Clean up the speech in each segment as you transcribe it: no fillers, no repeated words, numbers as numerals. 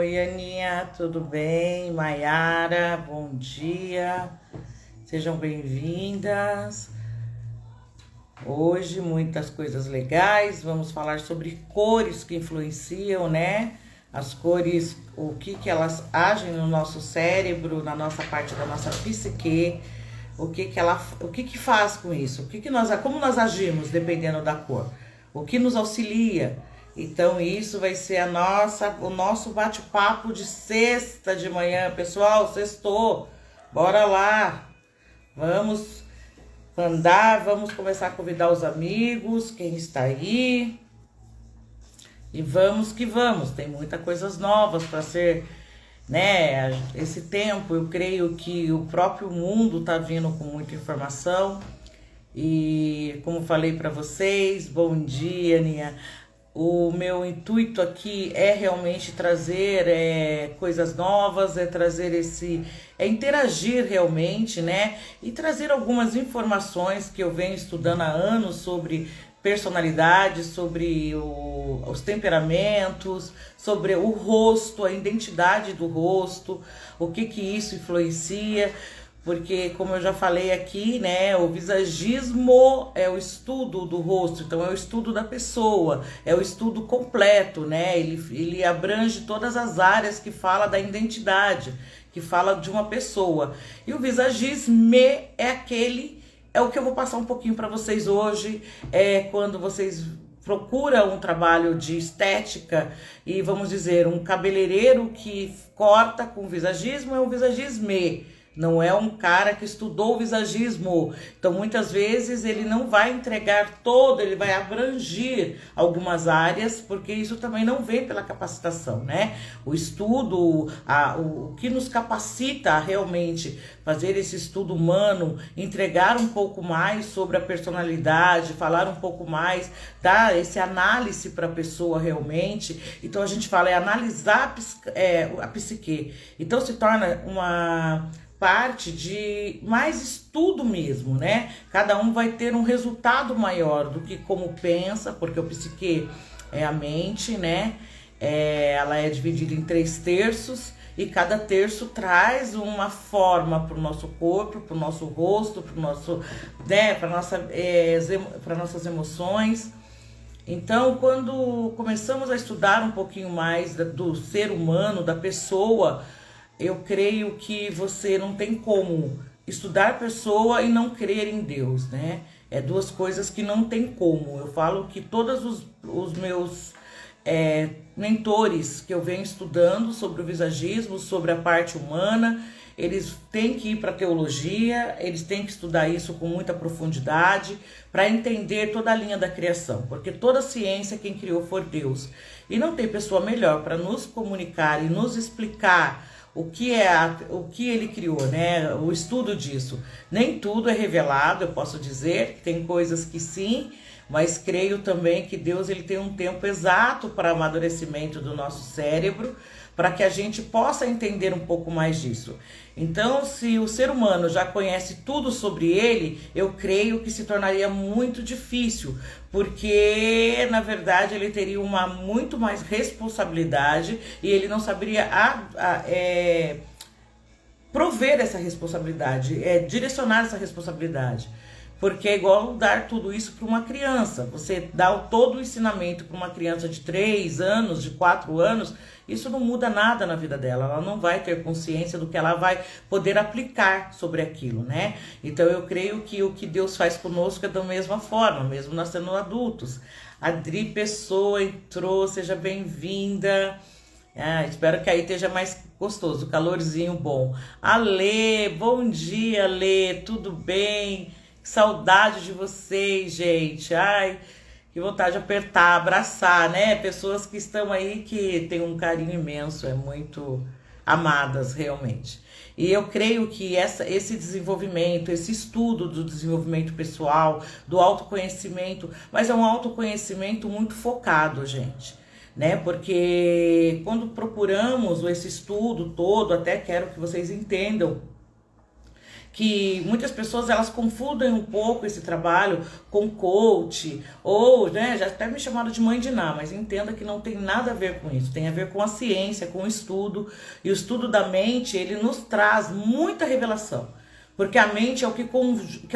Oi, Aninha, tudo bem? Maiara, bom dia. Sejam bem-vindas. Hoje, muitas coisas legais. Vamos falar sobre cores que influenciam, né? As cores, o que elas agem no nosso cérebro, na nossa parte da nossa psique. O que faz com isso? Como nós agimos dependendo da cor? O que nos auxilia? Então isso vai ser o nosso bate-papo de sexta de manhã, pessoal. Sextou, bora lá, vamos andar, vamos começar a convidar os amigos, quem está aí, e vamos que vamos. Tem muitas coisas novas para ser, né? Esse tempo, eu creio que o próprio mundo está vindo com muita informação. E como falei para vocês, bom dia, Aninha. O meu intuito aqui é realmente trazer coisas novas, interagir realmente, né? E trazer algumas informações que eu venho estudando há anos sobre personalidade, sobre os temperamentos, sobre o rosto, a identidade do rosto, o que isso influencia. Porque, como eu já falei aqui, né, o visagismo é o estudo do rosto, então é o estudo da pessoa, é o estudo completo, né? Ele abrange todas as áreas que fala da identidade, que fala de uma pessoa. E o visagismo é o que eu vou passar um pouquinho para vocês hoje, quando vocês procuram um trabalho de estética e, vamos dizer, um cabeleireiro que corta com visagismo é um visagisme. Não é um cara que estudou o visagismo. Então, muitas vezes, ele não vai entregar todo, ele vai abranger algumas áreas, porque isso também não vem pela capacitação, né? O estudo, o que nos capacita a realmente fazer esse estudo humano, entregar um pouco mais sobre a personalidade, falar um pouco mais, dar esse análise para a pessoa realmente. Então, a gente fala, analisar a psique. Então, se torna uma parte de mais estudo mesmo, né? Cada um vai ter um resultado maior do que como pensa, porque o psique é a mente, né? Ela é dividida em 3 terços e cada terço traz uma forma para o nosso corpo, para o nosso rosto, para nossas emoções. Então, quando começamos a estudar um pouquinho mais do ser humano, da pessoa, eu creio que você não tem como estudar pessoa e não crer em Deus, né? É 2 coisas que não tem como. Eu falo que todos os meus mentores que eu venho estudando sobre o visagismo, sobre a parte humana, eles têm que ir para a teologia, eles têm que estudar isso com muita profundidade para entender toda a linha da criação, porque toda ciência quem criou foi Deus. E não tem pessoa melhor para nos comunicar e nos explicar o que ele criou, né? O estudo disso. Nem tudo é revelado, eu posso dizer, tem coisas que sim, mas creio também que Deus ele tem um tempo exato para amadurecimento do nosso cérebro, para que a gente possa entender um pouco mais disso. Então, se o ser humano já conhece tudo sobre ele, eu creio que se tornaria muito difícil, porque, na verdade, ele teria muito mais responsabilidade e ele não saberia prover essa responsabilidade, direcionar essa responsabilidade. Porque é igual dar tudo isso para uma criança. Você dá todo o ensinamento para uma criança de 3 anos, de 4 anos, isso não muda nada na vida dela. Ela não vai ter consciência do que ela vai poder aplicar sobre aquilo, né? Então eu creio que o que Deus faz conosco é da mesma forma, mesmo nós sendo adultos. Adri Pessoa entrou, seja bem-vinda. Espero que aí esteja mais gostoso, calorzinho bom. Alê, bom dia, Alê, tudo bem? Saudade de vocês, gente. Ai, que vontade de apertar, abraçar, né? Pessoas que estão aí que têm um carinho imenso, muito amadas realmente. E eu creio que esse desenvolvimento, esse estudo do desenvolvimento pessoal, do autoconhecimento, mas é um autoconhecimento muito focado, gente, né? Porque quando procuramos esse estudo todo, até quero que vocês entendam que muitas pessoas elas confundem um pouco esse trabalho com coach, ou, né, já até me chamaram de mãe de Ná, mas entenda que não tem nada a ver com isso, tem a ver com a ciência, com o estudo, e o estudo da mente, ele nos traz muita revelação. Porque a mente é o que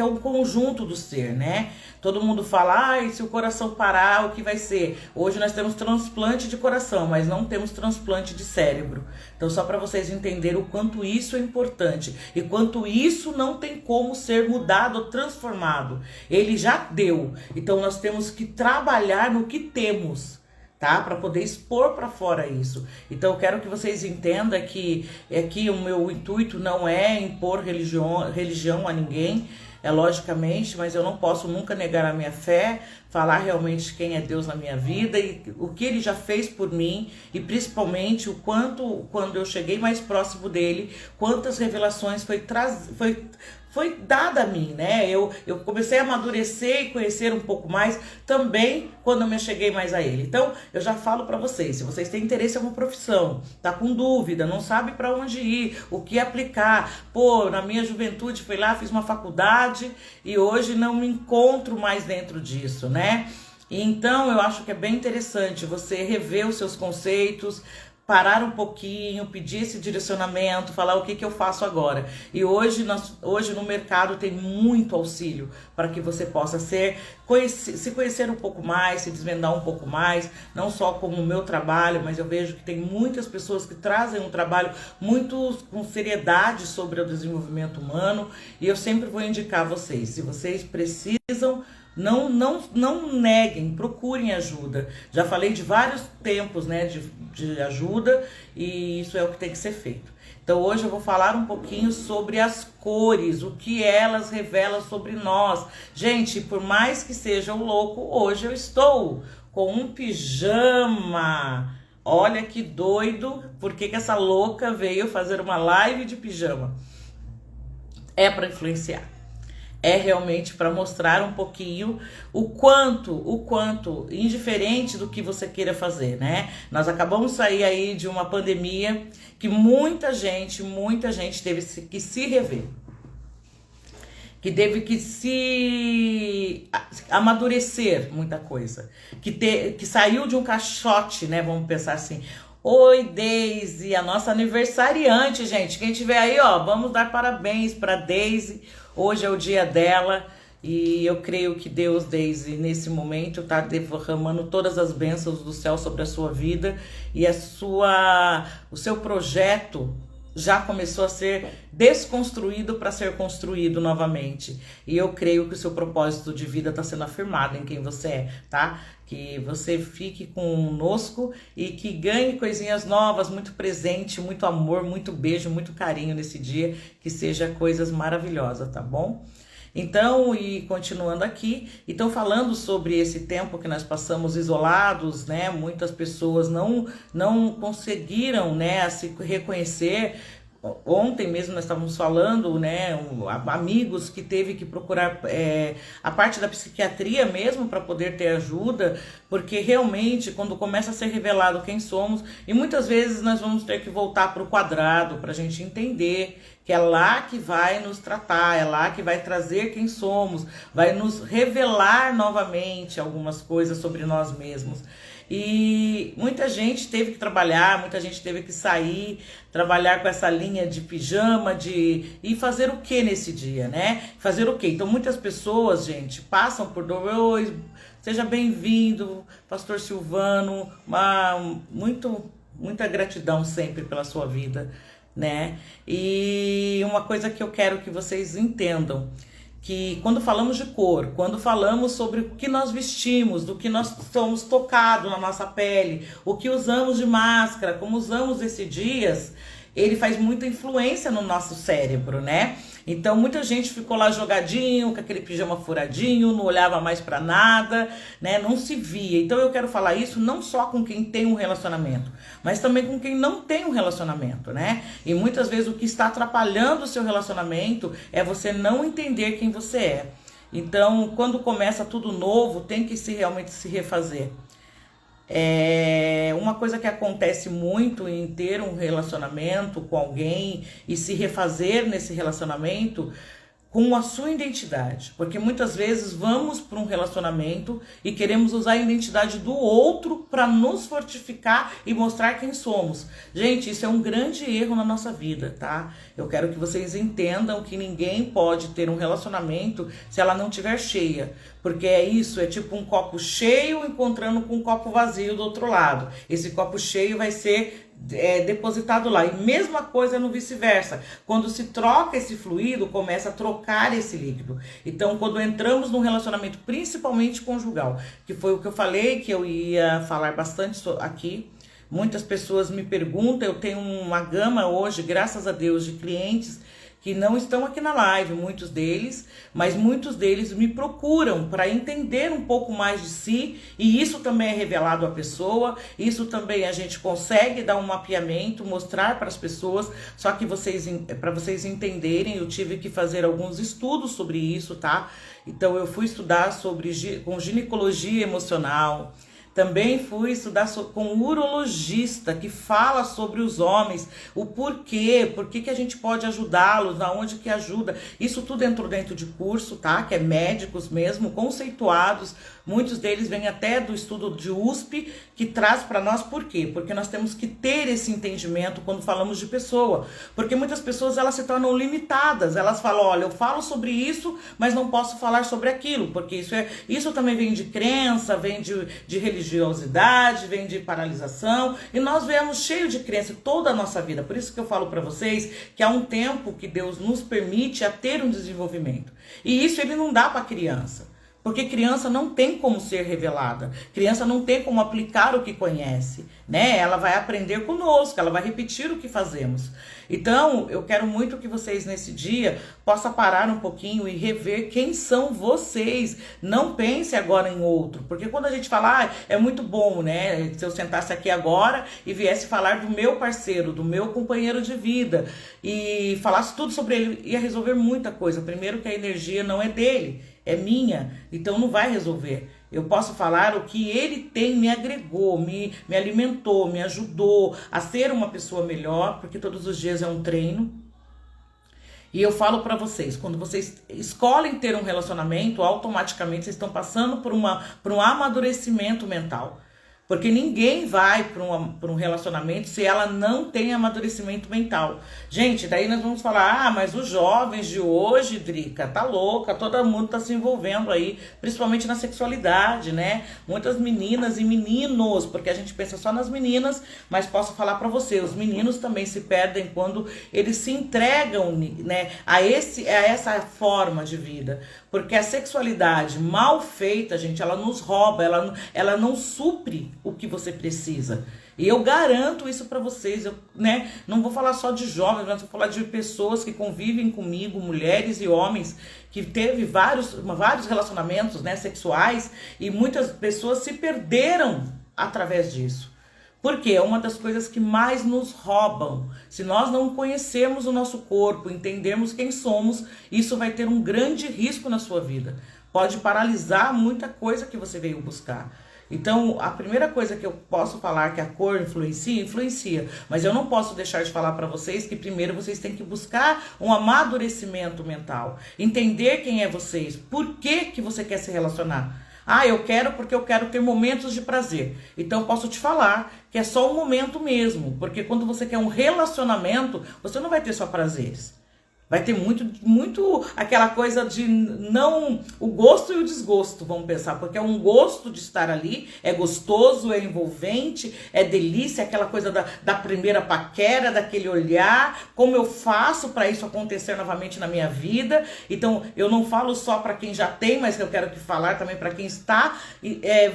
é o conjunto do ser, né? Todo mundo fala, e se o coração parar, o que vai ser? Hoje nós temos transplante de coração, mas não temos transplante de cérebro. Então, só para vocês entenderem o quanto isso é importante e quanto isso não tem como ser mudado ou transformado. Ele já deu. Então, nós temos que trabalhar no que temos, tá? Para poder expor para fora isso. Então eu quero que vocês entendam que aqui o meu intuito não é impor religião a ninguém, logicamente, mas eu não posso nunca negar a minha fé, falar realmente quem é Deus na minha vida e o que Ele já fez por mim e principalmente o quanto, quando eu cheguei mais próximo dele, quantas revelações foi dada a mim, né? Eu comecei a amadurecer e conhecer um pouco mais também quando eu me cheguei mais a ele. Então, eu já falo para vocês, se vocês têm interesse em uma profissão, tá com dúvida, não sabe para onde ir, o que aplicar. Pô, na minha juventude fui lá, fiz uma faculdade e hoje não me encontro mais dentro disso, né? Então, eu acho que é bem interessante você rever os seus conceitos, parar um pouquinho, pedir esse direcionamento, falar o que eu faço agora. E hoje no mercado tem muito auxílio para que você possa se conhecer um pouco mais, se desvendar um pouco mais, não só com o meu trabalho, mas eu vejo que tem muitas pessoas que trazem um trabalho muito com seriedade sobre o desenvolvimento humano, e eu sempre vou indicar vocês, se vocês precisam, não neguem, procurem ajuda. Já falei de vários tempos, né, de ajuda, e isso é o que tem que ser feito. Então hoje eu vou falar um pouquinho sobre as cores, o que elas revelam sobre nós. Gente, por mais que seja um louco, hoje eu estou com um pijama. Olha que doido, porque que essa louca veio fazer uma live de pijama? É para influenciar. É realmente para mostrar um pouquinho o quanto, indiferente do que você queira fazer, né? Nós acabamos de sair aí de uma pandemia que muita gente teve que se rever, que teve que se amadurecer muita coisa, que saiu de um caixote, né? Vamos pensar assim. Oi, Deise, a nossa aniversariante, gente. Quem tiver aí, ó, vamos dar parabéns para Deise. Hoje é o dia dela e eu creio que Deus, Deise, nesse momento está derramando todas as bênçãos do céu sobre a sua vida e o seu projeto já começou a ser desconstruído para ser construído novamente. E eu creio que o seu propósito de vida está sendo afirmado em quem você é, tá? Que você fique conosco e que ganhe coisinhas novas, muito presente, muito amor, muito beijo, muito carinho nesse dia, que seja coisas maravilhosas, tá bom? Então, e continuando aqui, então falando sobre esse tempo que nós passamos isolados, né? Muitas pessoas não conseguiram, né, se reconhecer. Ontem mesmo nós estávamos falando, né, amigos que teve que procurar a parte da psiquiatria mesmo para poder ter ajuda, porque realmente quando começa a ser revelado quem somos, e muitas vezes nós vamos ter que voltar para o quadrado para a gente entender que é lá que vai nos tratar, é lá que vai trazer quem somos, vai nos revelar novamente algumas coisas sobre nós mesmos. E muita gente teve que trabalhar, muita gente teve que sair, trabalhar com essa linha de pijama, e fazer o que nesse dia, né? Fazer o que? Então muitas pessoas, gente, passam por dor. Oi, seja bem-vindo, Pastor Silvano, muita gratidão sempre pela sua vida, né? E uma coisa que eu quero que vocês entendam, que quando falamos de cor, quando falamos sobre o que nós vestimos, do que nós somos tocados na nossa pele, o que usamos de máscara, como usamos esses dias, ele faz muita influência no nosso cérebro, né? Então muita gente ficou lá jogadinho, com aquele pijama furadinho, não olhava mais pra nada, né? Não se via. Então eu quero falar isso não só com quem tem um relacionamento, mas também com quem não tem um relacionamento, né? E muitas vezes o que está atrapalhando o seu relacionamento é você não entender quem você é. Então quando começa tudo novo, tem que realmente se refazer. Uma coisa que acontece muito em ter um relacionamento com alguém e se refazer nesse relacionamento com a sua identidade, porque muitas vezes vamos para um relacionamento e queremos usar a identidade do outro para nos fortificar e mostrar quem somos. Gente, isso é um grande erro na nossa vida, tá? Eu quero que vocês entendam que ninguém pode ter um relacionamento se ela não estiver cheia, porque é tipo um copo cheio encontrando com um copo vazio do outro lado. Esse copo cheio vai ser depositado lá, e mesma coisa no vice-versa. Quando se troca esse fluido, começa a trocar esse líquido. Então, quando entramos num relacionamento, principalmente conjugal, que foi o que eu falei, que eu ia falar bastante aqui, muitas pessoas me perguntam, eu tenho uma gama hoje, graças a Deus, de clientes que não estão aqui na live, muitos deles, mas muitos deles me procuram para entender um pouco mais de si, e isso também é revelado à pessoa, isso também a gente consegue dar um mapeamento, mostrar para as pessoas, só que para vocês entenderem, eu tive que fazer alguns estudos sobre isso, tá? Então eu fui estudar com ginecologia emocional. Também fui estudar com um urologista que fala sobre os homens, o porquê, por que a gente pode ajudá-los, aonde que ajuda. Isso tudo entrou dentro de curso, tá? Que é médicos mesmo, conceituados. Muitos deles vêm até do estudo de USP, que traz para nós por quê? Porque nós temos que ter esse entendimento quando falamos de pessoa. Porque muitas pessoas, elas se tornam limitadas. Elas falam, olha, eu falo sobre isso, mas não posso falar sobre aquilo. Porque isso também vem de crença, vem de religiosidade, vem de paralisação. E nós viemos cheio de crença toda a nossa vida. Por isso que eu falo para vocês que há um tempo que Deus nos permite a ter um desenvolvimento. E isso ele não dá para criança. Porque criança não tem como ser revelada, criança não tem como aplicar o que conhece, né? Ela vai aprender conosco, ela vai repetir o que fazemos. Então, eu quero muito que vocês nesse dia possam parar um pouquinho e rever quem são vocês. Não pense agora em outro, porque quando a gente fala, é muito bom, né? Se eu sentasse aqui agora e viesse falar do meu parceiro, do meu companheiro de vida e falasse tudo sobre ele, ia resolver muita coisa. Primeiro que a energia não é dele, é minha, então não vai resolver. Eu posso falar o que ele tem, me agregou, me alimentou, me ajudou a ser uma pessoa melhor, porque todos os dias é um treino. E eu falo para vocês, quando vocês escolhem ter um relacionamento, automaticamente vocês estão passando por um amadurecimento mental. Porque ninguém vai para um relacionamento se ela não tem amadurecimento mental. Gente, daí nós vamos falar, mas os jovens de hoje, Drica, tá louca, todo mundo tá se envolvendo aí, principalmente na sexualidade, né? Muitas meninas e meninos, porque a gente pensa só nas meninas, mas posso falar para você, os meninos também se perdem quando eles se entregam, né, a essa forma de vida. Porque a sexualidade mal feita, gente, ela nos rouba, ela não supre o que você precisa. E eu garanto isso para vocês, né? Não vou falar só de jovens, mas vou falar de pessoas que convivem comigo, mulheres e homens, que teve vários relacionamentos, né, sexuais, e muitas pessoas se perderam através disso. Porque é uma das coisas que mais nos roubam. Se nós não conhecermos o nosso corpo, entendermos quem somos, isso vai ter um grande risco na sua vida. Pode paralisar muita coisa que você veio buscar. Então, a primeira coisa que eu posso falar que a cor influencia. Mas eu não posso deixar de falar para vocês que primeiro vocês têm que buscar um amadurecimento mental. Entender quem é vocês. Por que você quer se relacionar? Eu quero porque eu quero ter momentos de prazer. Então eu posso te falar que é só um momento mesmo. Porque quando você quer um relacionamento, você não vai ter só prazeres. Vai ter muito aquela coisa de não... O gosto e o desgosto, vamos pensar. Porque é um gosto de estar ali, é gostoso, é envolvente, é delícia, aquela coisa da primeira paquera, daquele olhar. Como eu faço para isso acontecer novamente na minha vida? Então, eu não falo só para quem já tem, mas eu quero falar também para quem está.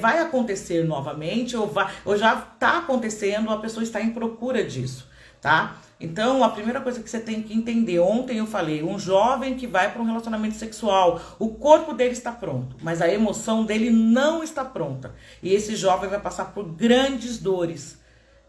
Vai acontecer novamente, ou já está acontecendo, a pessoa está em procura disso, tá? Então, a primeira coisa que você tem que entender, ontem eu falei, um jovem que vai para um relacionamento sexual, o corpo dele está pronto, mas a emoção dele não está pronta. E esse jovem vai passar por grandes dores.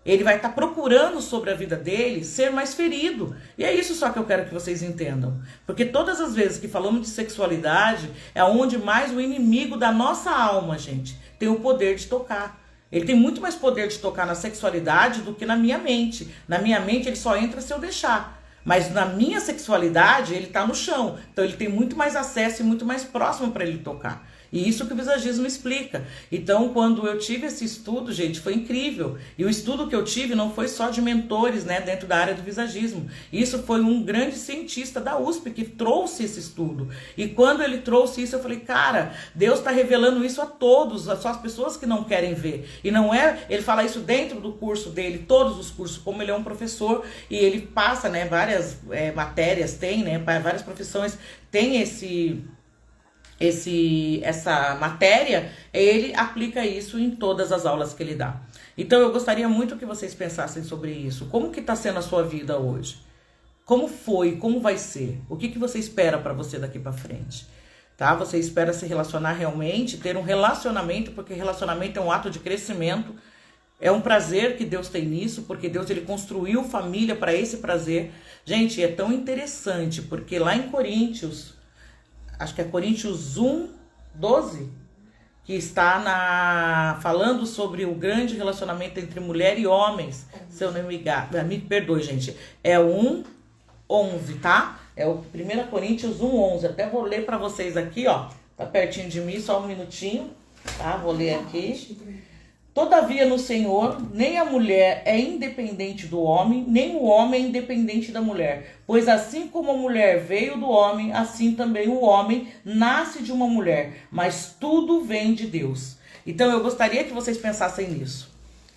Ele vai estar procurando sobre a vida dele ser mais ferido. E é isso só que eu quero que vocês entendam. Porque todas as vezes que falamos de sexualidade, é onde mais o inimigo da nossa alma, gente, tem o poder de tocar. Ele tem muito mais poder de tocar na sexualidade do que na minha mente. Na minha mente ele só entra se eu deixar. Mas na minha sexualidade ele tá no chão. Então ele tem muito mais acesso e muito mais próximo para ele tocar. E isso que o visagismo explica. Então, quando eu tive esse estudo, gente, foi incrível. E o estudo que eu tive não foi só de mentores, né, dentro da área do visagismo. Isso foi um grande cientista da USP que trouxe esse estudo. E quando ele trouxe isso, eu falei, cara, Deus está revelando isso a todos, só as pessoas que não querem ver. E não é, ele fala isso dentro do curso dele, todos os cursos, como ele é um professor e ele passa, né, várias matérias, tem, né, várias profissões, tem essa matéria, ele aplica isso em todas as aulas que ele dá. Então eu gostaria muito que vocês pensassem sobre isso. Como que está sendo a sua vida hoje? Como foi? Como vai ser? O que você espera para você daqui para frente? Tá? Você espera se relacionar realmente, ter um relacionamento, porque relacionamento é um ato de crescimento. É um prazer que Deus tem nisso, porque Deus ele construiu família para esse prazer. Gente, é tão interessante, porque lá em Coríntios, acho que é Coríntios 1, 12, que está falando sobre o grande relacionamento entre mulher e homens. Se eu não me perdoe, gente. É o 1, 11, tá? É o 1 Coríntios 1, 11. Até vou ler para vocês aqui, ó. Tá pertinho de mim, só um minutinho, tá? Vou ler aqui. Todavia no Senhor, nem a mulher é independente do homem, nem o homem é independente da mulher. Pois assim como a mulher veio do homem, assim também o homem nasce de uma mulher. Mas tudo vem de Deus. Então eu gostaria que vocês pensassem nisso.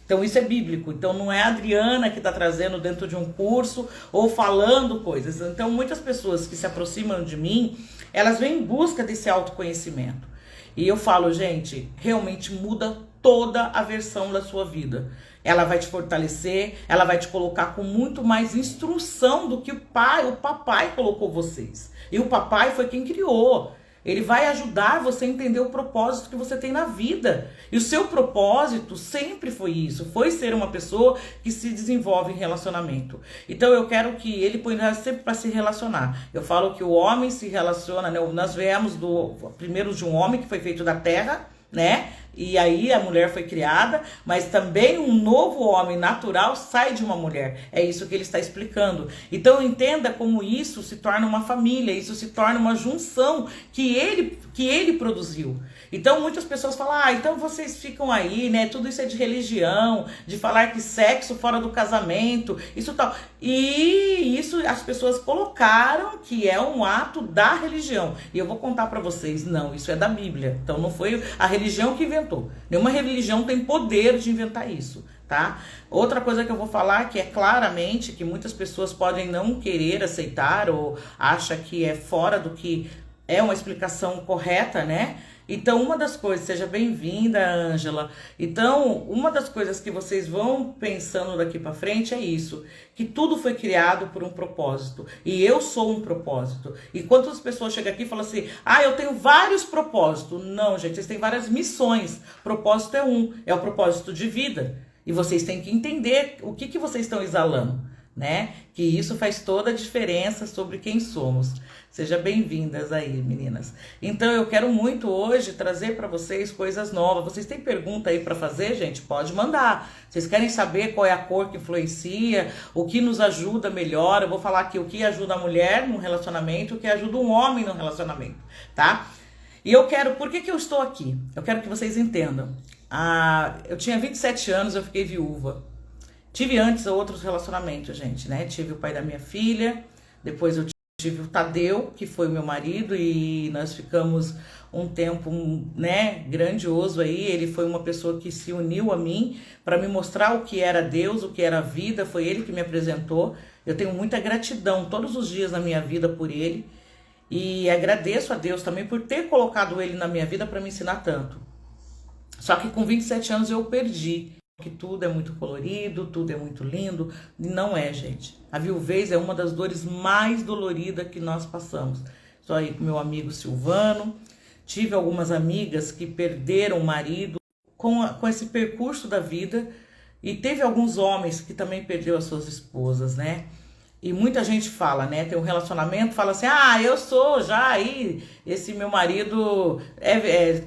Então isso é bíblico. Então não é a Adriana que está trazendo dentro de um curso ou falando coisas. Então muitas pessoas que se aproximam de mim, elas vêm em busca desse autoconhecimento. E eu falo, gente, realmente muda toda a versão da sua vida. Ela vai te fortalecer, ela vai te colocar com muito mais instrução do que o papai colocou vocês. E o papai foi quem criou. Ele vai ajudar você a entender o propósito que você tem na vida. E o seu propósito sempre foi isso, foi ser uma pessoa que se desenvolve em relacionamento. Então eu quero que ele põe sempre para se relacionar. Eu falo que o homem se relaciona, né? Nós viemos primeiro de um homem que foi feito da terra, né? E aí a mulher foi criada, mas também um novo homem natural sai de uma mulher. É isso que ele está explicando. Então entenda como isso se torna uma família, isso se torna uma junção que ele produziu. Então muitas pessoas falam, então vocês ficam aí, né? Tudo isso é de religião, de falar que sexo fora do casamento, isso tal. E isso as pessoas colocaram que é um ato da religião. E eu vou contar para vocês, não, isso é da Bíblia. Então não foi a religião que inventou. Nenhuma religião tem poder de inventar isso, tá? Outra coisa que eu vou falar que é claramente que muitas pessoas podem não querer aceitar ou acha que é fora do que é uma explicação correta, né? Então, uma das coisas, seja bem-vinda, Ângela. Então, uma das coisas que vocês vão pensando daqui para frente é isso, que tudo foi criado por um propósito, e eu sou um propósito. E quantas pessoas chegam aqui e falam assim, eu tenho vários propósitos. Não, gente, vocês têm várias missões. Propósito é é o propósito de vida. E vocês têm que entender o que vocês estão exalando, né? Que isso faz toda a diferença sobre quem somos. Sejam bem-vindas aí, meninas. Então, eu quero muito hoje trazer para vocês coisas novas. Vocês têm pergunta aí para fazer, gente? Pode mandar. Vocês querem saber qual é a cor que influencia, o que nos ajuda melhor? Eu vou falar aqui o que ajuda a mulher no relacionamento, o que ajuda um homem no relacionamento, tá? E eu quero, por que eu estou aqui? Eu quero que vocês entendam. Eu tinha 27 anos, eu fiquei viúva. Tive antes outros relacionamentos, gente, né? Tive o pai da minha filha, depois eu tive o Tadeu, que foi o meu marido, e nós ficamos um tempo, né, grandioso aí. Ele foi uma pessoa que se uniu a mim para me mostrar o que era Deus, o que era a vida. Foi ele que me apresentou. Eu tenho muita gratidão todos os dias na minha vida por ele. E agradeço a Deus também por ter colocado ele na minha vida para me ensinar tanto. Só que com 27 anos eu perdi. Que tudo é muito colorido, tudo é muito lindo. Não é, gente. A viuvez é uma das dores mais doloridas que nós passamos. Estou aí com meu amigo Silvano. Tive algumas amigas que perderam o marido com esse percurso da vida. E teve alguns homens que também perderam as suas esposas, né? E muita gente fala, né? Tem um relacionamento, fala assim: ah, eu sou já aí, esse meu marido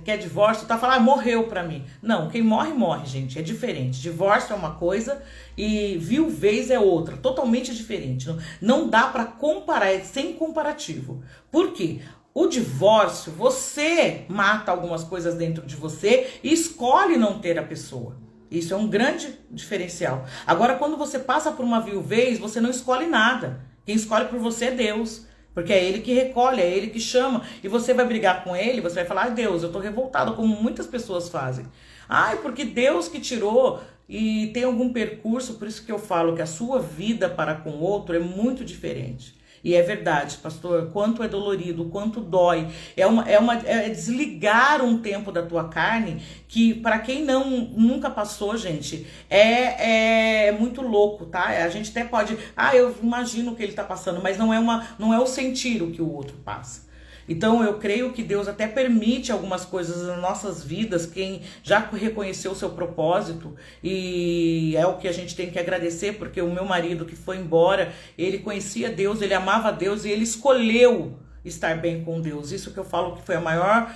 quer divórcio, tá falando, morreu pra mim. Não, quem morre, morre, gente. É diferente. Divórcio é uma coisa e viuvez é outra, totalmente diferente. Não dá pra comparar, é sem comparativo. Por quê? O divórcio, você mata algumas coisas dentro de você e escolhe não ter a pessoa. Isso é um grande diferencial. Agora, quando você passa por uma viuvez, você não escolhe nada. Quem escolhe por você é Deus. Porque é Ele que recolhe, é Ele que chama. E você vai brigar com Ele, você vai falar: Deus, eu tô revoltado, como muitas pessoas fazem. Ai, porque Deus que tirou e tem algum percurso, por isso que eu falo que a sua vida para com o outro é muito diferente. E é verdade, pastor, quanto é dolorido, quanto dói. É desligar um tempo da tua carne que, para quem nunca passou, gente, é muito louco, tá? A gente até pode, eu imagino o que ele tá passando, mas não é o sentir o que o outro passa. Então eu creio que Deus até permite algumas coisas nas nossas vidas, quem já reconheceu o seu propósito, e é o que a gente tem que agradecer, porque o meu marido que foi embora, ele conhecia Deus, ele amava Deus e ele escolheu estar bem com Deus. Isso que eu falo que foi a maior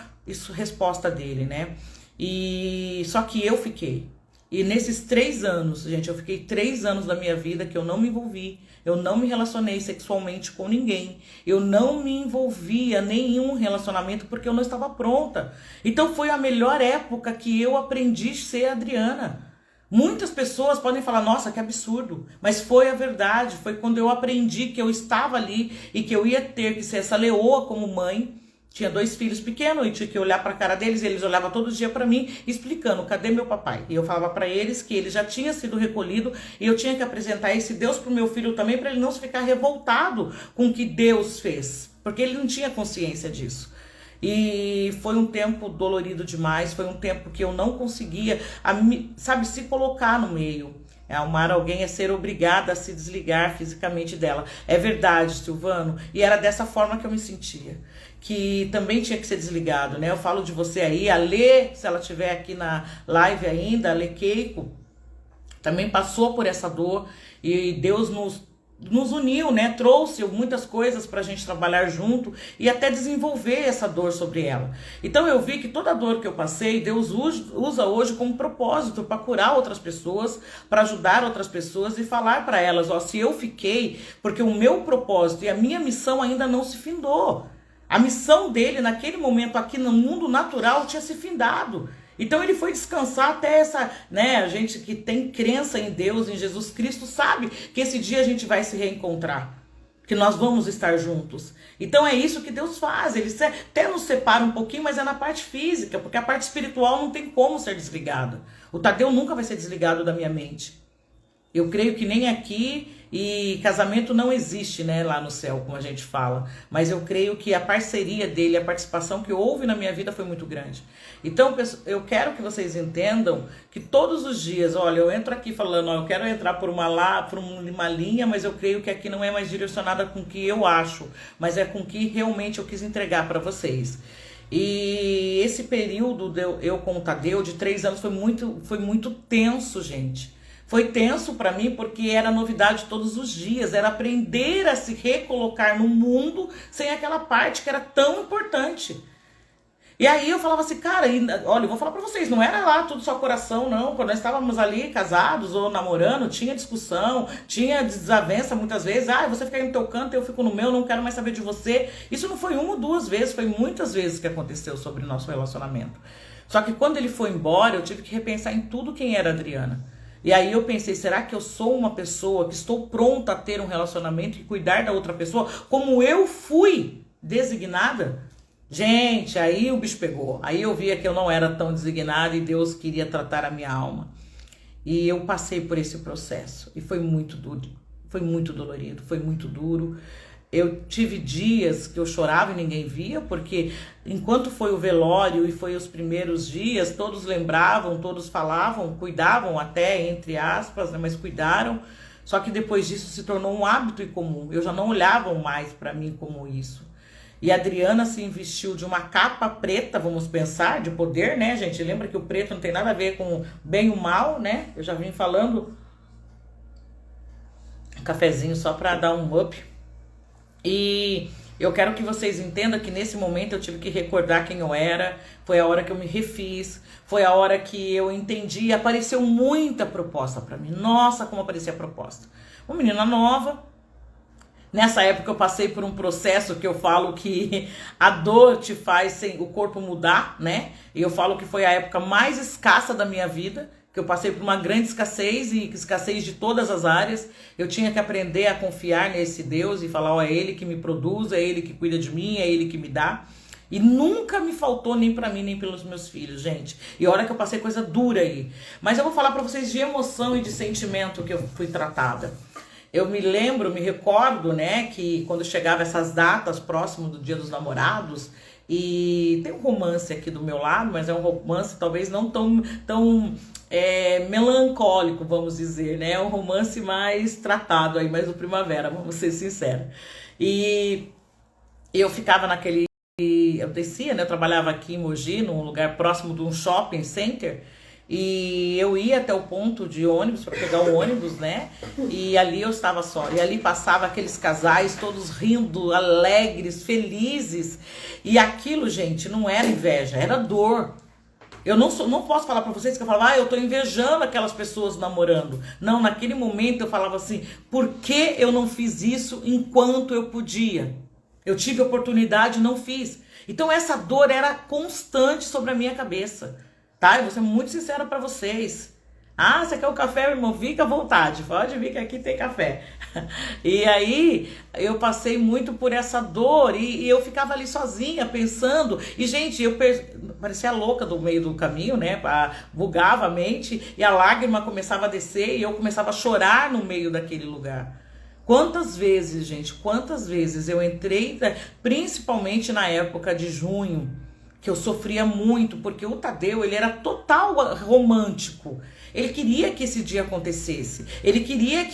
resposta dele, né? E só que eu fiquei. E nesses 3 anos, gente, eu fiquei 3 anos da minha vida que eu não me envolvi, eu não me relacionei sexualmente com ninguém, eu não me envolvia em nenhum relacionamento porque eu não estava pronta. Então foi a melhor época que eu aprendi a ser Adriana. Muitas pessoas podem falar: nossa, que absurdo, mas foi a verdade, foi quando eu aprendi que eu estava ali e que eu ia ter que ser essa leoa como mãe. Tinha 2 filhos pequenos e tinha que olhar para a cara deles, e eles olhavam todo dia para mim, explicando: cadê meu papai? E eu falava para eles que ele já tinha sido recolhido e eu tinha que apresentar esse Deus para o meu filho também, para ele não ficar revoltado com o que Deus fez, porque ele não tinha consciência disso. E foi um tempo dolorido demais, foi um tempo que eu não conseguia, se colocar no meio. Amar alguém é ser obrigada a se desligar fisicamente dela. É verdade, Silvano. E era dessa forma que eu me sentia. Que também tinha que ser desligado, né? Eu falo de você aí, a Lê, se ela estiver aqui na live ainda, a Lê Keiko, também passou por essa dor. E Deus nos uniu, né? Trouxe muitas coisas pra gente trabalhar junto e até desenvolver essa dor sobre ela. Então eu vi que toda a dor que eu passei, Deus usa hoje como propósito para curar outras pessoas, para ajudar outras pessoas e falar para elas: ó, se eu fiquei, porque o meu propósito e a minha missão ainda não se findou. A missão dele naquele momento aqui no mundo natural tinha se findado. Então ele foi descansar até essa, né, a gente que tem crença em Deus, em Jesus Cristo, sabe que esse dia a gente vai se reencontrar, que nós vamos estar juntos. Então é isso que Deus faz, ele até nos separa um pouquinho, mas é na parte física, porque a parte espiritual não tem como ser desligada. O Tadeu nunca vai ser desligado da minha mente. Eu creio que nem aqui, e casamento não existe, né, lá no céu, como a gente fala. Mas eu creio que a parceria dele, a participação que houve na minha vida foi muito grande. Então, eu quero que vocês entendam que todos os dias, olha, eu entro aqui falando, ó, eu quero entrar por uma linha, mas eu creio que aqui não é mais direcionada com o que eu acho, mas é com o que realmente eu quis entregar para vocês. E esse período eu com o Tadeu de 3 anos foi muito tenso, gente. Foi tenso para mim porque era novidade todos os dias, era aprender a se recolocar no mundo sem aquela parte que era tão importante. E aí eu falava assim, cara, olha, eu vou falar pra vocês, não era lá tudo só coração, não. Quando nós estávamos ali casados ou namorando, tinha discussão, tinha desavença muitas vezes. Você fica aí no teu canto, eu fico no meu, não quero mais saber de você. Isso não foi 1 ou 2 vezes, foi muitas vezes que aconteceu sobre o nosso relacionamento. Só que quando ele foi embora, eu tive que repensar em tudo quem era a Adriana. E aí eu pensei, será que eu sou uma pessoa que estou pronta a ter um relacionamento e cuidar da outra pessoa como eu fui designada? Gente, aí o bicho pegou. Aí eu via que eu não era tão designada e Deus queria tratar a minha alma. E eu passei por esse processo e foi muito duro, foi muito dolorido, foi muito duro. Eu tive dias que eu chorava e ninguém via, porque enquanto foi o velório e foi os primeiros dias, todos lembravam, todos falavam, cuidavam até, entre aspas, né, mas cuidaram. Só que depois disso se tornou um hábito incomum. Eu já não olhava mais para mim como isso. E a Adriana se investiu de uma capa preta, vamos pensar, de poder, né, gente? Lembra que o preto não tem nada a ver com bem e o mal, né? Eu já vim falando. cafezinho só para dar um up. E eu quero que vocês entendam que nesse momento eu tive que recordar quem eu era. Foi a hora que eu me refiz. Foi a hora que eu entendi. Apareceu muita proposta para mim. Nossa, como aparecia proposta. Uma menina nova. Nessa época eu passei por um processo que eu falo que a dor te faz o corpo mudar, né? E eu falo que foi a época mais escassa da minha vida, que eu passei por uma grande escassez, e escassez de todas as áreas. Eu tinha que aprender a confiar nesse Deus e falar, ó, é Ele que me produz, é Ele que cuida de mim, é Ele que me dá. E nunca me faltou nem pra mim, nem pelos meus filhos, gente. E a hora que eu passei coisa dura aí. Mas eu vou falar pra vocês de emoção e de sentimento que eu fui tratada. Eu me lembro, me recordo, né, que quando chegava essas datas próximo do Dia dos Namorados, e tem um romance aqui do meu lado, mas é um romance talvez não tão melancólico, vamos dizer, né? É um romance mais tratado aí, mais do Primavera, vamos ser sinceros. E eu ficava eu descia, né? Eu trabalhava aqui em Mogi, num lugar próximo de um shopping center, e eu ia até o ponto de ônibus para pegar o ônibus, né? E ali eu estava só. E ali passava aqueles casais todos rindo, alegres, felizes. E aquilo, gente, não era inveja, era dor. Eu não posso falar para vocês que eu falava, eu tô invejando aquelas pessoas namorando. Não, naquele momento eu falava assim, por que eu não fiz isso enquanto eu podia? Eu tive oportunidade e não fiz. Então essa dor era constante sobre a minha cabeça. Tá? Eu vou ser muito sincera pra vocês. Ah, você quer o café, meu irmão? Fica à vontade. Pode vir que aqui tem café. E aí, eu passei muito por essa dor. E eu ficava ali sozinha, pensando. E, gente, parecia louca do meio do caminho, né? Bugava a mente. E a lágrima começava a descer. E eu começava a chorar no meio daquele lugar. Quantas vezes, gente, quantas vezes eu entrei, principalmente na época de junho, que eu sofria muito, porque o Tadeu, ele era total romântico. Ele queria que esse dia acontecesse. Ele queria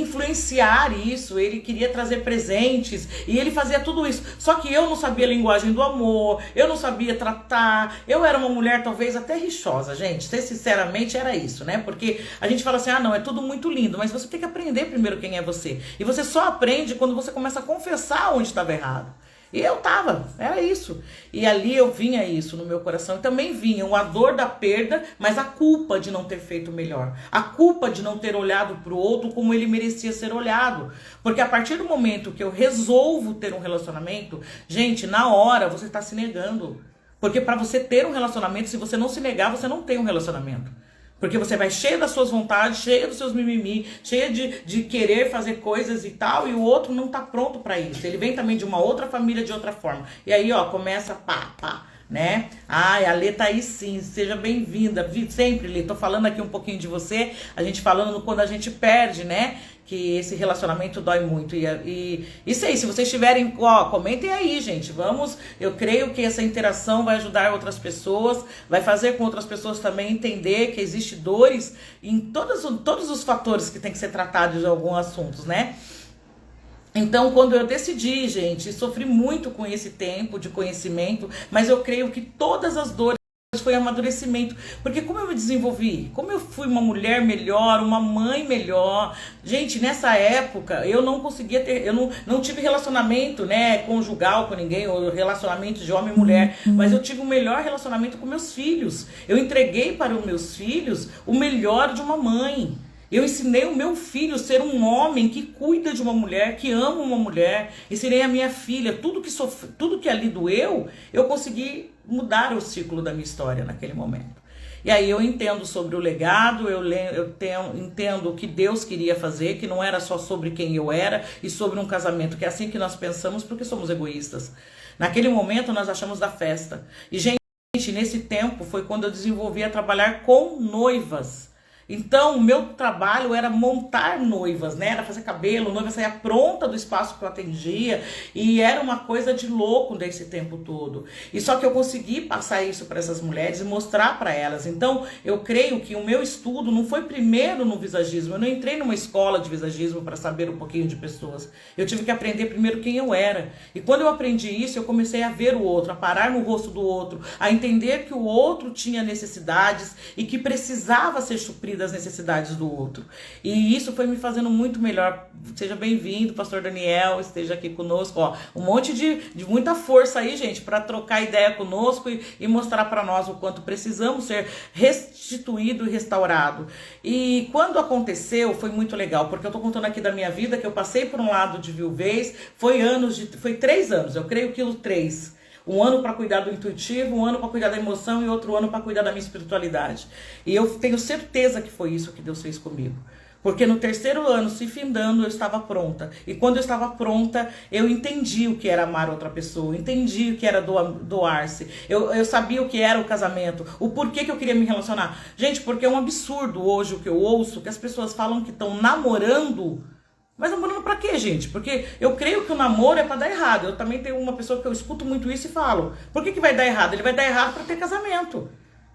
influenciar isso, ele queria trazer presentes, e ele fazia tudo isso. Só que eu não sabia a linguagem do amor, eu não sabia tratar, eu era uma mulher talvez até rixosa, gente. Sinceramente era isso, né? Porque a gente fala assim, não, é tudo muito lindo, mas você tem que aprender primeiro quem é você. E você só aprende quando você começa a confessar onde estava errado. E eu tava, era isso. E ali eu vinha isso no meu coração. E também vinha a dor da perda, mas a culpa de não ter feito melhor. A culpa de não ter olhado pro outro como ele merecia ser olhado. Porque a partir do momento que eu resolvo ter um relacionamento, gente, na hora você tá se negando. Porque para você ter um relacionamento, se você não se negar, você não tem um relacionamento. Porque você vai cheia das suas vontades, cheia dos seus mimimi, cheia de querer fazer coisas e tal, e o outro não tá pronto pra isso. Ele vem também de uma outra família, de outra forma. E aí, começa pá, né? Ai, a Lê tá aí sim, seja bem-vinda. Sempre, Lê, tô falando aqui um pouquinho de você, a gente falando quando a gente perde, né? Que esse relacionamento dói muito. E isso aí, se vocês tiverem, comentem aí, gente. Eu creio que essa interação vai ajudar outras pessoas, vai fazer com outras pessoas também entender que existe dores em todos os fatores que tem que ser tratados de alguns assuntos, né? Então, quando eu decidi, gente, sofri muito com esse tempo de conhecimento, mas eu creio que todas as dores foi amadurecimento, porque como eu me desenvolvi, como eu fui uma mulher melhor, uma mãe melhor, gente, nessa época eu não conseguia ter, eu não tive relacionamento, né, conjugal com ninguém, ou relacionamento de homem e mulher, mas eu tive um melhor relacionamento com meus filhos. Eu entreguei para os meus filhos o melhor de uma mãe. Eu ensinei o meu filho a ser um homem que cuida de uma mulher, que ama uma mulher. Ensinei a minha filha, tudo que ali doeu, eu consegui mudar o ciclo da minha história naquele momento. E aí eu entendo sobre o legado, entendo o que Deus queria fazer, que não era só sobre quem eu era e sobre um casamento, que é assim que nós pensamos porque somos egoístas. Naquele momento nós achamos da festa. E, gente, nesse tempo foi quando eu desenvolvi a trabalhar com noivas. Então, o meu trabalho era montar noivas, né? Era fazer cabelo, noiva saía pronta do espaço que eu atendia. E era uma coisa de louco desse tempo todo. E só que eu consegui passar isso para essas mulheres e mostrar para elas. Então, eu creio que o meu estudo não foi primeiro no visagismo. Eu não entrei numa escola de visagismo para saber um pouquinho de pessoas. Eu tive que aprender primeiro quem eu era. E quando eu aprendi isso, eu comecei a ver o outro, a parar no rosto do outro, a entender que o outro tinha necessidades e que precisava ser suprido ali das necessidades do outro. E isso foi me fazendo muito melhor. Seja bem-vindo, pastor Daniel, esteja aqui conosco. Ó, um monte de muita força aí, gente, para trocar ideia conosco e mostrar para nós o quanto precisamos ser restituído e restaurado. E quando aconteceu, foi muito legal, porque eu tô contando aqui da minha vida, que eu passei por um lado de viuvez, foi 3 anos, eu creio que o 3. Um ano para cuidar do intuitivo, um ano para cuidar da emoção e outro ano para cuidar da minha espiritualidade. E eu tenho certeza que foi isso que Deus fez comigo. Porque no 3º ano, se findando, eu estava pronta. E quando eu estava pronta, eu entendi o que era amar outra pessoa, entendi o que era doar-se. Eu sabia o que era o casamento, o porquê que eu queria me relacionar. Gente, porque é um absurdo hoje o que eu ouço, que as pessoas falam que estão namorando. Mas namorando pra quê, gente? Porque eu creio que o namoro é pra dar errado. Eu também tenho uma pessoa que eu escuto muito isso e falo: por que vai dar errado? Ele vai dar errado pra ter casamento.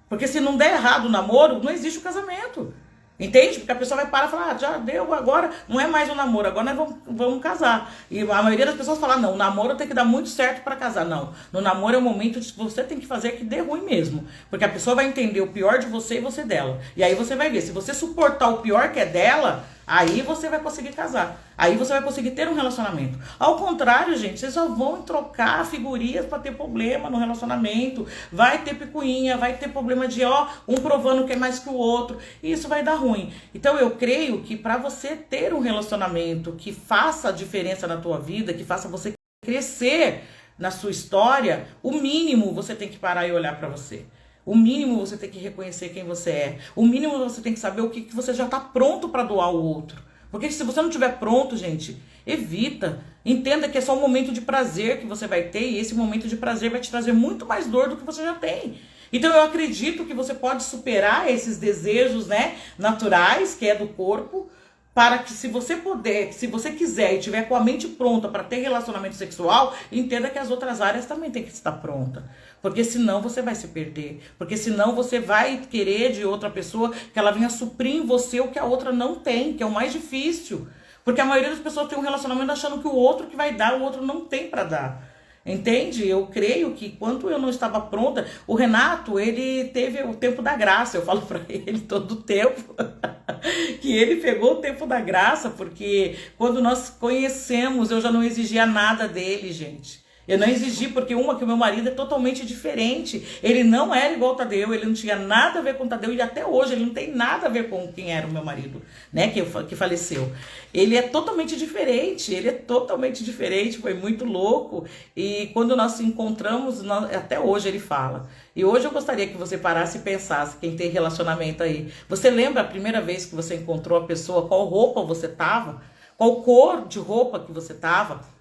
Porque se não der errado o namoro, não existe o casamento. Entende? Porque a pessoa vai parar e falar: já deu, agora não é mais um namoro, agora nós vamos casar. E a maioria das pessoas fala: não, o namoro tem que dar muito certo pra casar. Não, no namoro é o momento de você tem que fazer que dê ruim mesmo. Porque a pessoa vai entender o pior de você e você dela. E aí você vai ver, se você suportar o pior que é dela, aí você vai conseguir casar. Aí você vai conseguir ter um relacionamento. Ao contrário, gente, vocês só vão trocar figurinhas para ter problema no relacionamento. Vai ter picuinha, vai ter problema de um provando que é mais que o outro. E isso vai dar ruim. Então eu creio que para você ter um relacionamento que faça a diferença na tua vida, que faça você crescer na sua história, o mínimo você tem que parar e olhar para você. O mínimo você tem que reconhecer quem você é. O mínimo você tem que saber o que você já está pronto para doar ao outro. Porque se você não estiver pronto, gente, evita. Entenda que é só um momento de prazer que você vai ter. E esse momento de prazer vai te trazer muito mais dor do que você já tem. Então eu acredito que você pode superar esses desejos, né, naturais, que é do corpo, para que se você puder, se você quiser e tiver com a mente pronta para ter relacionamento sexual, entenda que as outras áreas também tem que estar pronta. Porque senão você vai se perder. Porque senão você vai querer de outra pessoa que ela venha suprir em você o que a outra não tem, que é o mais difícil. Porque a maioria das pessoas tem um relacionamento achando que o outro que vai dar, o outro não tem para dar. Entende? Eu creio que quando eu não estava pronta, o Renato, ele teve o tempo da graça. Eu falo para ele todo o tempo que ele pegou o tempo da graça, porque quando nós conhecemos, eu já não exigia nada dele, gente. Eu não exigi, porque que o meu marido é totalmente diferente. Ele não era igual ao Tadeu, ele não tinha nada a ver com o Tadeu, e até hoje ele não tem nada a ver com quem era o meu marido, né, que faleceu. Ele é totalmente diferente, foi muito louco. E quando nós nos encontramos, até hoje ele fala. E hoje eu gostaria que você parasse e pensasse, quem tem relacionamento aí. Você lembra a primeira vez que você encontrou a pessoa, qual roupa você tava? Qual cor de roupa que você tava?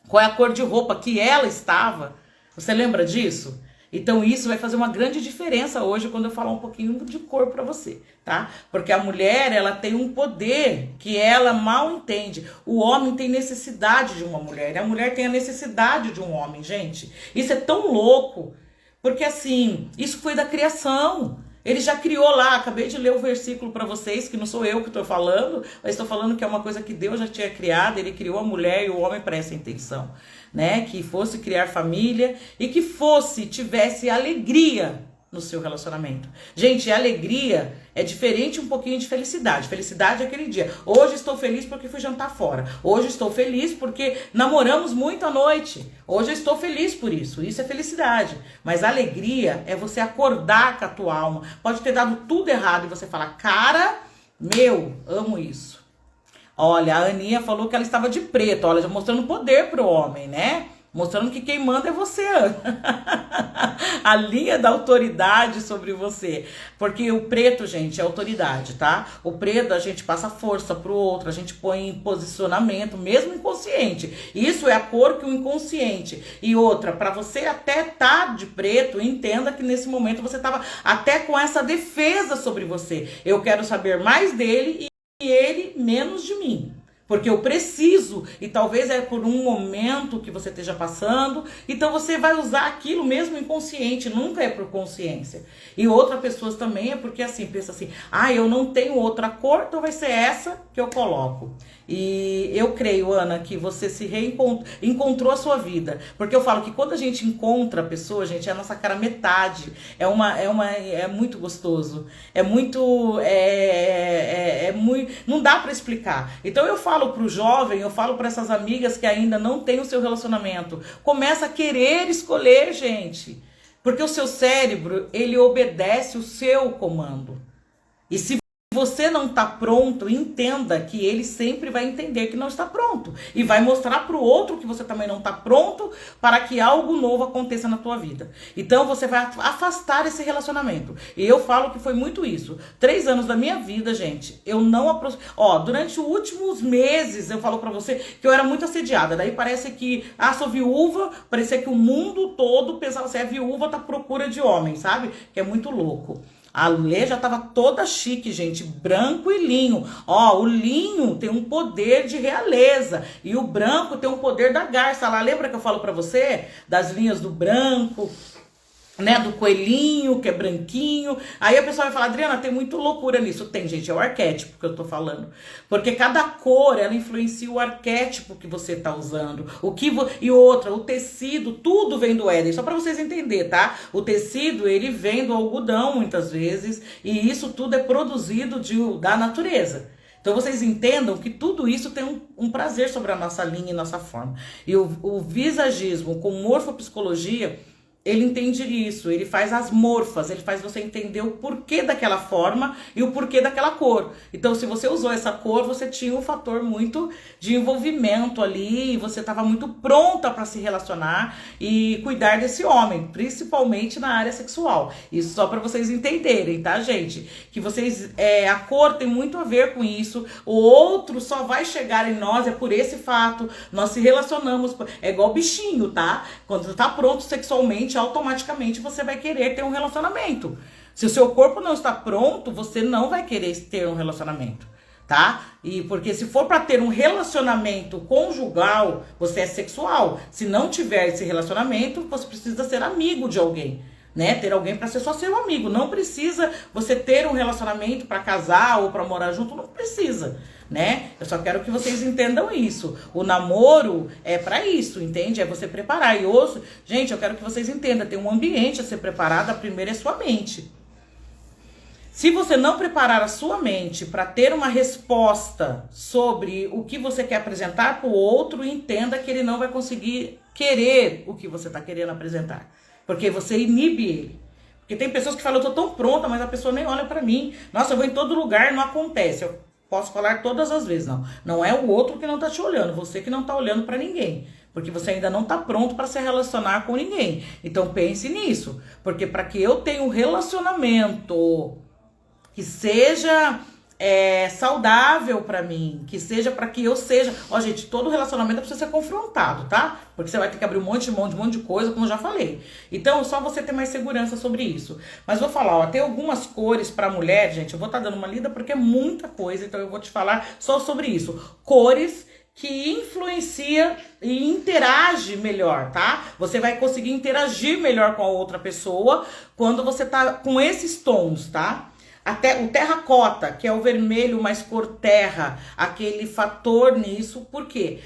Qual é a cor de roupa que ela estava? Você lembra disso? Então isso vai fazer uma grande diferença hoje quando eu falar um pouquinho de cor para você, tá? Porque a mulher, ela tem um poder que ela mal entende. O homem tem necessidade de uma mulher, e a mulher tem a necessidade de um homem, gente. Isso é tão louco, porque assim, isso foi da criação. Ele já criou lá, acabei de ler o versículo para vocês, que não sou eu que estou falando, mas estou falando que é uma coisa que Deus já tinha criado. Ele criou a mulher e o homem para essa intenção, né? Que fosse criar família e que tivesse alegria no seu relacionamento. Gente, alegria é diferente um pouquinho de felicidade. Felicidade é aquele dia. Hoje estou feliz porque fui jantar fora. Hoje estou feliz porque namoramos muito à noite. Hoje eu estou feliz por isso. Isso é felicidade. Mas alegria é você acordar com a tua alma. Pode ter dado tudo errado e você falar: cara, amo isso. Olha, a Aninha falou que ela estava de preto. Olha, já mostrando poder pro homem, né? Mostrando que quem manda é você, Ana. A linha da autoridade sobre você. Porque o preto, gente, é autoridade, tá? O preto, a gente passa força pro outro, a gente põe em posicionamento, mesmo inconsciente. Isso é a cor que o inconsciente. E outra, para você até estar de preto, entenda que nesse momento você estava até com essa defesa sobre você. Eu quero saber mais dele e ele menos de mim. Porque eu preciso, e talvez é por um momento que você esteja passando, então você vai usar aquilo mesmo inconsciente, nunca é por consciência. E outras pessoas também é porque assim, pensa assim: eu não tenho outra cor, então vai ser essa que eu coloco. E eu creio, Ana, que você se encontrou a sua vida. Porque eu falo que quando a gente encontra a pessoa, gente, é a nossa cara metade. É muito gostoso. É muito. Muito. Não dá pra explicar. Então eu falo pro jovem, eu falo para essas amigas que ainda não têm o seu relacionamento. Começa a querer escolher, gente. Porque o seu cérebro, ele obedece o seu comando. E se você não está pronto, entenda que ele sempre vai entender que não está pronto. E vai mostrar para o outro que você também não está pronto para que algo novo aconteça na tua vida. Então você vai afastar esse relacionamento. E eu falo que foi muito isso. 3 anos da minha vida, gente, eu não aproximei. Ó, durante os últimos meses, eu falo para você que eu era muito assediada. Daí parece que, sou viúva, parecia que o mundo todo pensava assim, viúva tá à procura de homem, sabe? Que é muito louco. A Lê já tava toda chique, gente, branco e linho. Ó, o linho tem um poder de realeza e o branco tem um poder da garça. Lá, lembra que eu falo pra você das linhas do branco, né, do coelhinho, que é branquinho. Aí a pessoa vai falar, Adriana, tem muito loucura nisso. Tem, gente, é o arquétipo que eu tô falando. Porque cada cor, ela influencia o arquétipo que você tá usando. E outra, o tecido, tudo vem do Éden. Só pra vocês entenderem, tá? O tecido, ele vem do algodão, muitas vezes. E isso tudo é produzido da natureza. Então vocês entendam que tudo isso tem um prazer sobre a nossa linha e nossa forma. E o visagismo com morfopsicologia, ele entende isso, ele faz as morfas, ele faz você entender o porquê daquela forma e o porquê daquela cor. Então, se você usou essa cor, você tinha um fator muito de envolvimento ali, você estava muito pronta para se relacionar e cuidar desse homem, principalmente na área sexual. Isso só para vocês entenderem, tá, gente? Que vocês, a cor tem muito a ver com isso, o outro só vai chegar em nós, é por esse fato, nós se relacionamos, é igual bichinho, tá? Quando você tá pronto sexualmente, automaticamente você vai querer ter um relacionamento. Se o seu corpo não está pronto, você não vai querer ter um relacionamento, tá? E porque se for para ter um relacionamento conjugal, você é sexual. Se não tiver esse relacionamento, você precisa ser amigo de alguém, né? Ter alguém para ser só seu amigo. Não precisa você ter um relacionamento para casar ou para morar junto, não precisa, né? Eu só quero que vocês entendam isso. O namoro é para isso, entende? É você preparar. E hoje, gente, eu quero que vocês entendam, tem um ambiente a ser preparado, a primeira é sua mente. Se você não preparar a sua mente para ter uma resposta sobre o que você quer apresentar para o outro, entenda que ele não vai conseguir querer o que você está querendo apresentar. Porque você inibe ele. Porque tem pessoas que falam, eu tô tão pronta, mas a pessoa nem olha pra mim. Nossa, eu vou em todo lugar, não acontece. Eu posso falar todas as vezes, não. Não é o outro que não tá te olhando, você que não tá olhando pra ninguém. Porque você ainda não tá pronto pra se relacionar com ninguém. Então pense nisso. Porque para que eu tenha um relacionamento que seja saudável pra mim, que seja pra que eu seja... Ó, gente, todo relacionamento precisa ser confrontado, tá? Porque você vai ter que abrir um monte de coisa, como eu já falei. Então, só você ter mais segurança sobre isso. Mas vou falar, ó, tem algumas cores pra mulher, gente, eu vou estar dando uma lida porque é muita coisa, então eu vou te falar só sobre isso. Cores que influencia e interage melhor, tá? Você vai conseguir interagir melhor com a outra pessoa quando você tá com esses tons, tá? Até o terracota, que é o vermelho mais cor terra, aquele fator nisso, por quê?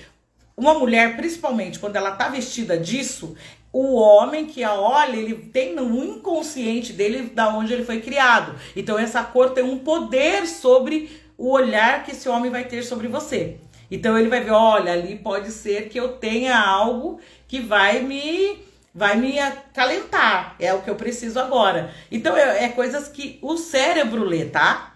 Uma mulher, principalmente quando ela tá vestida disso, o homem que a olha, ele tem no inconsciente dele da onde ele foi criado. Então essa cor tem um poder sobre o olhar que esse homem vai ter sobre você. Então ele vai ver, olha, ali pode ser que eu tenha algo que vai me acalentar, é o que eu preciso agora. Então é coisas que o cérebro lê, tá?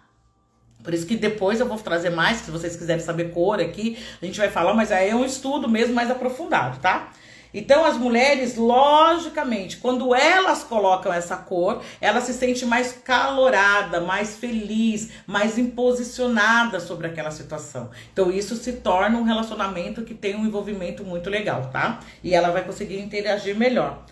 Por isso que depois eu vou trazer mais, se vocês quiserem saber cor aqui, a gente vai falar, mas aí é um estudo mesmo mais aprofundado, tá? Então as mulheres, logicamente, quando elas colocam essa cor, ela se sente mais calorada, mais feliz, mais imposicionada sobre aquela situação. Então isso se torna um relacionamento que tem um envolvimento muito legal, tá? E ela vai conseguir interagir melhor.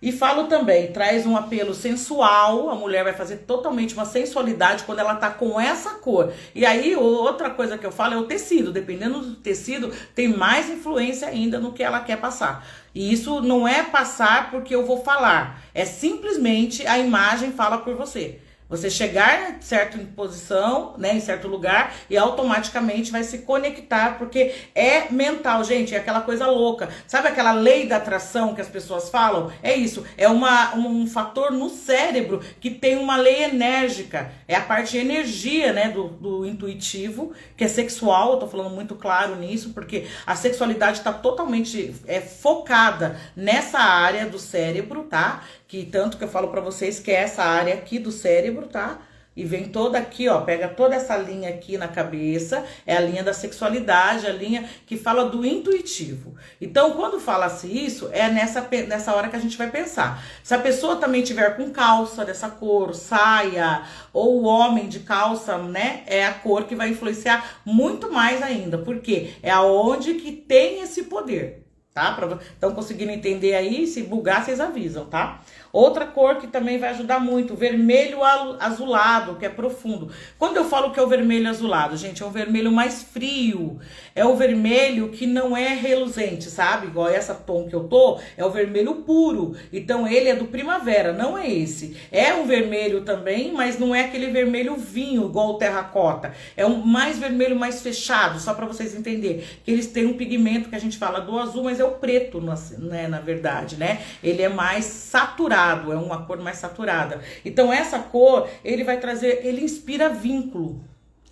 E falo também, traz um apelo sensual, a mulher vai fazer totalmente uma sensualidade quando ela tá com essa cor. E aí, outra coisa que eu falo é o tecido, dependendo do tecido, tem mais influência ainda no que ela quer passar. E isso não é passar porque eu vou falar, é simplesmente a imagem fala por você. Você chegar em certa posição, né, em certo lugar, e automaticamente vai se conectar, porque é mental, gente, é aquela coisa louca. Sabe aquela lei da atração que as pessoas falam? É isso, é um fator no cérebro que tem uma lei enérgica. É a parte de energia, né, do intuitivo, que é sexual, eu tô falando muito claro nisso, porque a sexualidade está totalmente focada nessa área do cérebro, tá? Que tanto que eu falo pra vocês que é essa área aqui do cérebro, tá? E vem toda aqui, ó, pega toda essa linha aqui na cabeça, é a linha da sexualidade, a linha que fala do intuitivo. Então, quando fala-se isso, é nessa hora que a gente vai pensar. Se a pessoa também tiver com calça dessa cor, saia, ou o homem de calça, né, é a cor que vai influenciar muito mais ainda, porque é aonde que tem esse poder. Tá? Estão conseguindo entender aí? Se bugar, vocês avisam, tá? Outra cor que também vai ajudar muito, vermelho azulado, que é profundo. Quando eu falo que é o vermelho azulado, gente, é um vermelho mais frio. É o vermelho que não é reluzente, sabe? Igual essa tom que eu tô, é o vermelho puro. Então ele é do primavera, não é esse. É um vermelho também, mas não é aquele vermelho vinho, igual o terracota. É um mais vermelho, mais fechado, só para vocês entenderem. Que eles têm um pigmento que a gente fala do azul, mas é o preto, né, na verdade, né? Ele é mais saturado. É uma cor mais saturada. Então essa cor, ele vai trazer, ele inspira vínculo,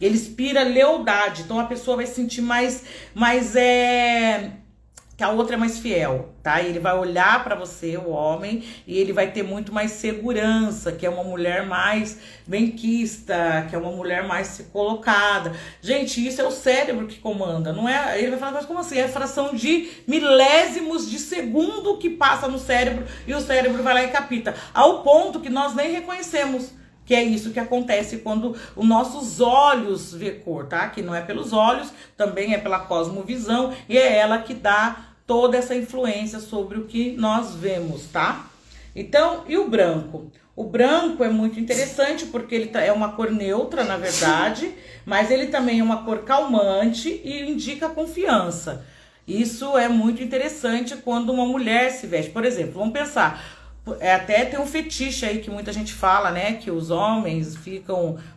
ele inspira lealdade. Então a pessoa vai sentir mais que a outra é mais fiel, tá? Ele vai olhar pra você, o homem, e ele vai ter muito mais segurança, que é uma mulher mais benquista, que é uma mulher mais se colocada. Gente, isso é o cérebro que comanda, não é? Ele vai falar, mas como assim? É a fração de milésimos de segundo que passa no cérebro e o cérebro vai lá e capta, ao ponto que nós nem reconhecemos. Que é isso que acontece quando os nossos olhos vê cor, tá? Que não é pelos olhos, também é pela cosmovisão, e é ela que dá toda essa influência sobre o que nós vemos, tá? Então, e o branco? O branco é muito interessante porque ele é uma cor neutra, na verdade, mas ele também é uma cor calmante e indica confiança. Isso é muito interessante quando uma mulher se veste. Por exemplo, vamos pensar... até tem um fetiche aí que muita gente fala, né? Que os homens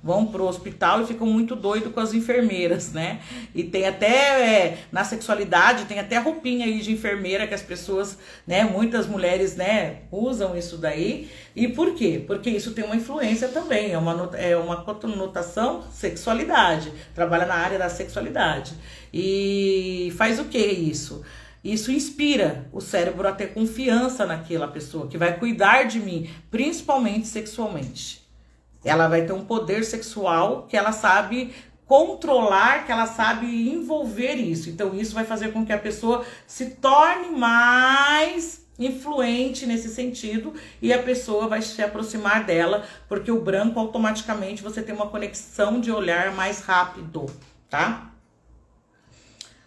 vão pro hospital e ficam muito doidos com as enfermeiras, né? E tem até, na sexualidade, tem até roupinha aí de enfermeira que as pessoas, né? Muitas mulheres, né? Usam isso daí. E por quê? Porque isso tem uma influência também, é uma conotação sexualidade. Trabalha na área da sexualidade. E faz o que isso? Isso inspira o cérebro a ter confiança naquela pessoa que vai cuidar de mim, principalmente sexualmente. Ela vai ter um poder sexual que ela sabe controlar, que ela sabe envolver isso. Então isso vai fazer com que a pessoa se torne mais influente nesse sentido e a pessoa vai se aproximar dela, porque o branco automaticamente você tem uma conexão de olhar mais rápido, tá?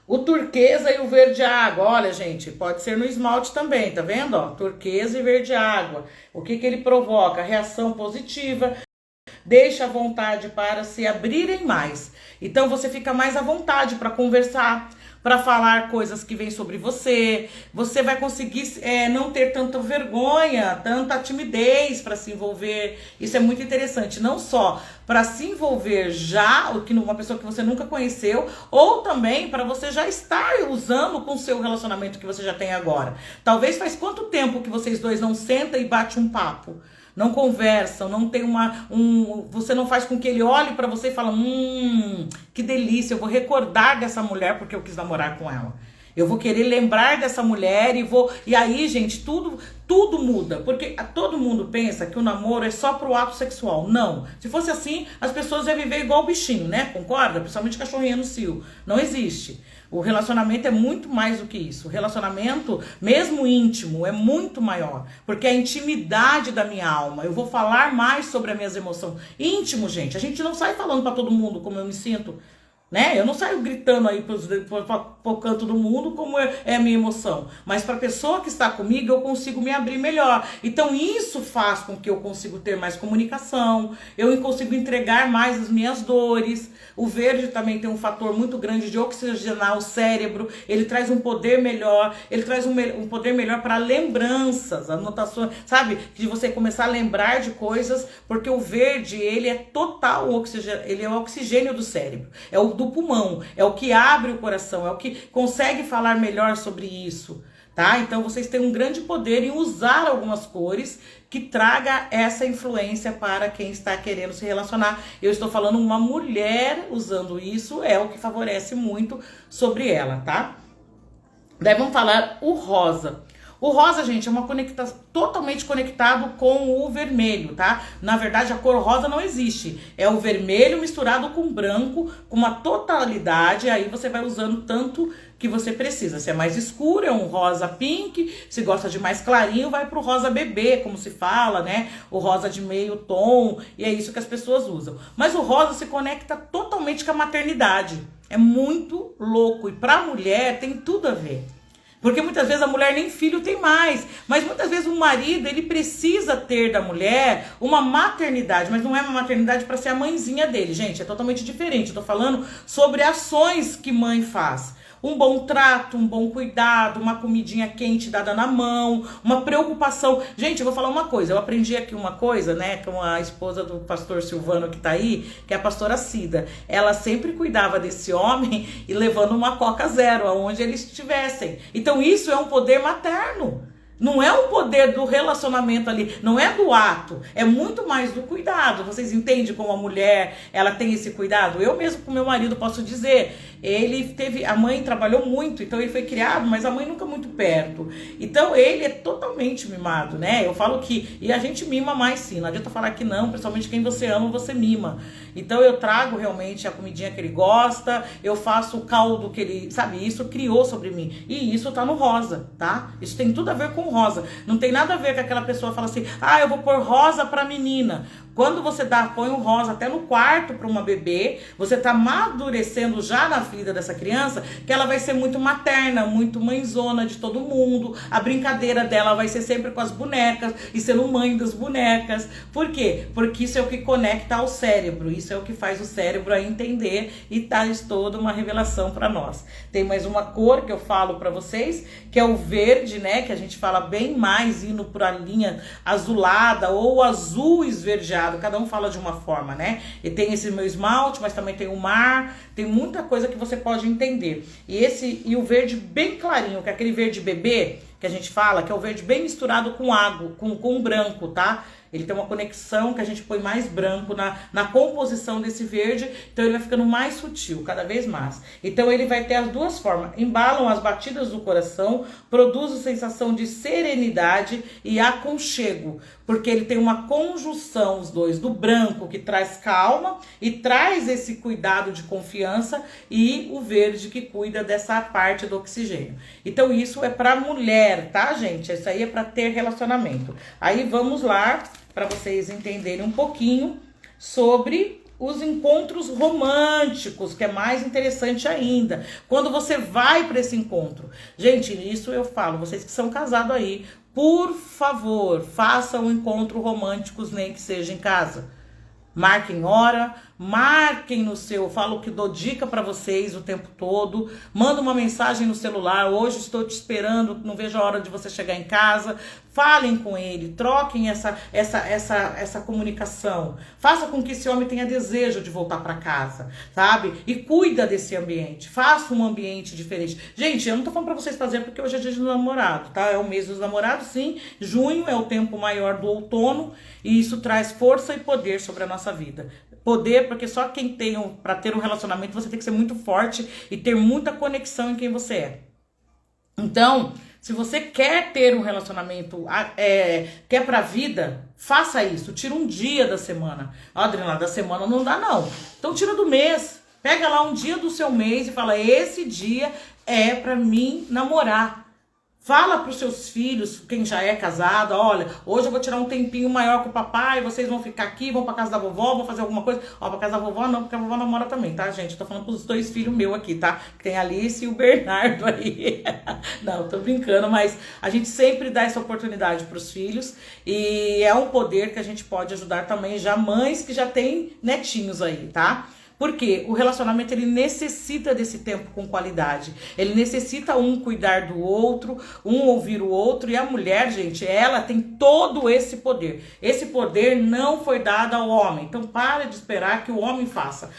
O turquesa e o verde água, olha gente, pode ser no esmalte também, tá vendo? Ó, turquesa e verde água. O que ele provoca? Reação positiva, deixa a vontade para se abrirem mais. Então você fica mais à vontade para conversar, para falar coisas que vêm sobre você. Você vai conseguir não ter tanta vergonha, tanta timidez para se envolver. Isso é muito interessante, não só para se envolver já, uma pessoa que você nunca conheceu, ou também para você já estar usando com o seu relacionamento que você já tem agora. Talvez faz quanto tempo que vocês dois não sentam e batem um papo? Não conversam, não tem você não faz com que ele olhe pra você e fala, que delícia, eu vou recordar dessa mulher porque eu quis namorar com ela. Eu vou querer lembrar dessa mulher e aí, gente, tudo muda, porque todo mundo pensa que o namoro é só pro ato sexual. Não, se fosse assim, as pessoas iam viver igual o bichinho, né? Concorda? Principalmente cachorrinha no cio. Não existe. O relacionamento é muito mais do que isso. O relacionamento, mesmo íntimo, é muito maior. Porque é a intimidade da minha alma. Eu vou falar mais sobre as minhas emoções. Íntimo, gente. A gente não sai falando pra todo mundo como eu me sinto. né? Eu não saio gritando aí pro canto do mundo como é a minha emoção. Mas para a pessoa que está comigo, eu consigo me abrir melhor. Então isso faz com que eu consiga ter mais comunicação, eu consigo entregar mais as minhas dores. O verde também tem um fator muito grande de oxigenar o cérebro. Ele traz um poder melhor, ele traz um poder melhor para lembranças, anotações, sabe? De você começar a lembrar de coisas, porque o verde, ele é total oxigênio, ele é o oxigênio do cérebro, é o do pulmão, é o que abre o coração, é o que consegue falar melhor sobre isso, tá? Então vocês têm um grande poder em usar algumas cores que traga essa influência para quem está querendo se relacionar. Eu estou falando uma mulher usando isso, é o que favorece muito sobre ela, tá? Daí vamos falar o rosa. O rosa, gente, é uma totalmente conectado com o vermelho, tá? Na verdade, a cor rosa não existe. É o vermelho misturado com branco, com uma totalidade. Aí você vai usando tanto que você precisa. Se é mais escuro, é um rosa pink. Se gosta de mais clarinho, vai pro rosa bebê, como se fala, né? O rosa de meio tom. E é isso que as pessoas usam. Mas o rosa se conecta totalmente com a maternidade. É muito louco. E pra mulher tem tudo a ver. Porque muitas vezes a mulher nem filho tem mais, mas muitas vezes o marido, ele precisa ter da mulher uma maternidade, mas não é uma maternidade para ser a mãezinha dele, gente, é totalmente diferente. Eu tô falando sobre ações que mãe faz. Um bom trato, um bom cuidado, uma comidinha quente dada na mão, uma preocupação. Gente, eu vou falar uma coisa, eu aprendi aqui uma coisa, né, com a esposa do pastor Silvano que tá aí, que é a pastora Cida. Ela sempre cuidava desse homem e levando uma Coca Zero, aonde eles estivessem. Então isso é um poder materno. Não é um poder do relacionamento ali, não é do ato, é muito mais do cuidado. Vocês entendem como a mulher, ela tem esse cuidado? Eu mesmo com meu marido posso dizer, a mãe trabalhou muito, então ele foi criado, mas a mãe nunca muito perto. Então ele é totalmente mimado, né? Eu falo que, e a gente mima mais sim, não adianta falar que não, principalmente quem você ama, você mima. Então eu trago realmente a comidinha que ele gosta, eu faço o caldo que ele, sabe, isso criou sobre mim. E isso tá no rosa, tá? Isso tem tudo a ver com rosa. Não tem nada a ver com aquela pessoa que fala assim, eu vou pôr rosa pra menina. Quando você põe o rosa até no quarto para uma bebê, você tá amadurecendo já na vida dessa criança que ela vai ser muito materna, muito mãezona de todo mundo. A brincadeira dela vai ser sempre com as bonecas e sendo mãe das bonecas. Por quê? Porque isso é o que conecta ao cérebro, isso é o que faz o cérebro a entender e traz toda uma revelação para nós. Tem mais uma cor que eu falo para vocês, que é o verde, né? Que a gente fala bem mais indo para a linha azulada ou azul esverdeado. Cada um fala de uma forma, né? E tem esse meu esmalte, mas também tem o mar, tem muita coisa que você pode entender. E o verde bem clarinho, que é aquele verde bebê que a gente fala, que é o verde bem misturado com água, com o branco, tá? Ele tem uma conexão que a gente põe mais branco na composição desse verde, então ele vai ficando mais sutil, cada vez mais. Então ele vai ter as duas formas, embalam as batidas do coração, produz a sensação de serenidade e aconchego, porque ele tem uma conjunção, os dois, do branco que traz calma e traz esse cuidado de confiança e o verde que cuida dessa parte do oxigênio. Então isso é para mulher, tá, gente? Isso aí é para ter relacionamento. Aí vamos lá, para vocês entenderem um pouquinho sobre os encontros românticos, que é mais interessante ainda. Quando você vai para esse encontro. Gente, isso eu falo, vocês que são casados aí, por favor, façam encontros românticos, nem que seja em casa. Marquem hora, marquem no seu, eu falo que dou dica para vocês o tempo todo, manda uma mensagem no celular, hoje estou te esperando, não vejo a hora de você chegar em casa, falem com ele, troquem essa comunicação, faça com que esse homem tenha desejo de voltar para casa, sabe? E cuida desse ambiente, faça um ambiente diferente. Gente, eu não tô falando para vocês fazerem porque hoje é dia do namorado, tá? É o mês dos namorados, sim, junho é o tempo maior do outono e isso traz força e poder sobre a nossa vida. Poder, porque só quem tem, para ter um relacionamento, você tem que ser muito forte e ter muita conexão em quem você é. Então, se você quer ter um relacionamento, quer pra vida, faça isso. Tira um dia da semana. Adriana, da semana não dá não. Então tira do mês. Pega lá um dia do seu mês e fala, esse dia é pra mim namorar. Fala para os seus filhos, quem já é casado, olha, hoje eu vou tirar um tempinho maior com o papai, vocês vão ficar aqui, vão para casa da vovó, vão fazer alguma coisa. Ó, para casa da vovó não, porque a vovó namora também, tá, gente? Eu tô falando pros 2 filhos meus aqui, tá? Tem a Alice e o Bernardo aí. Não, tô brincando, mas a gente sempre dá essa oportunidade pros filhos e é um poder que a gente pode ajudar também já mães que já têm netinhos aí, tá? Porque o relacionamento ele necessita desse tempo com qualidade. Ele necessita um cuidar do outro, um ouvir o outro. E a mulher, gente, ela tem todo esse poder. Esse poder não foi dado ao homem. Então para de esperar que o homem faça.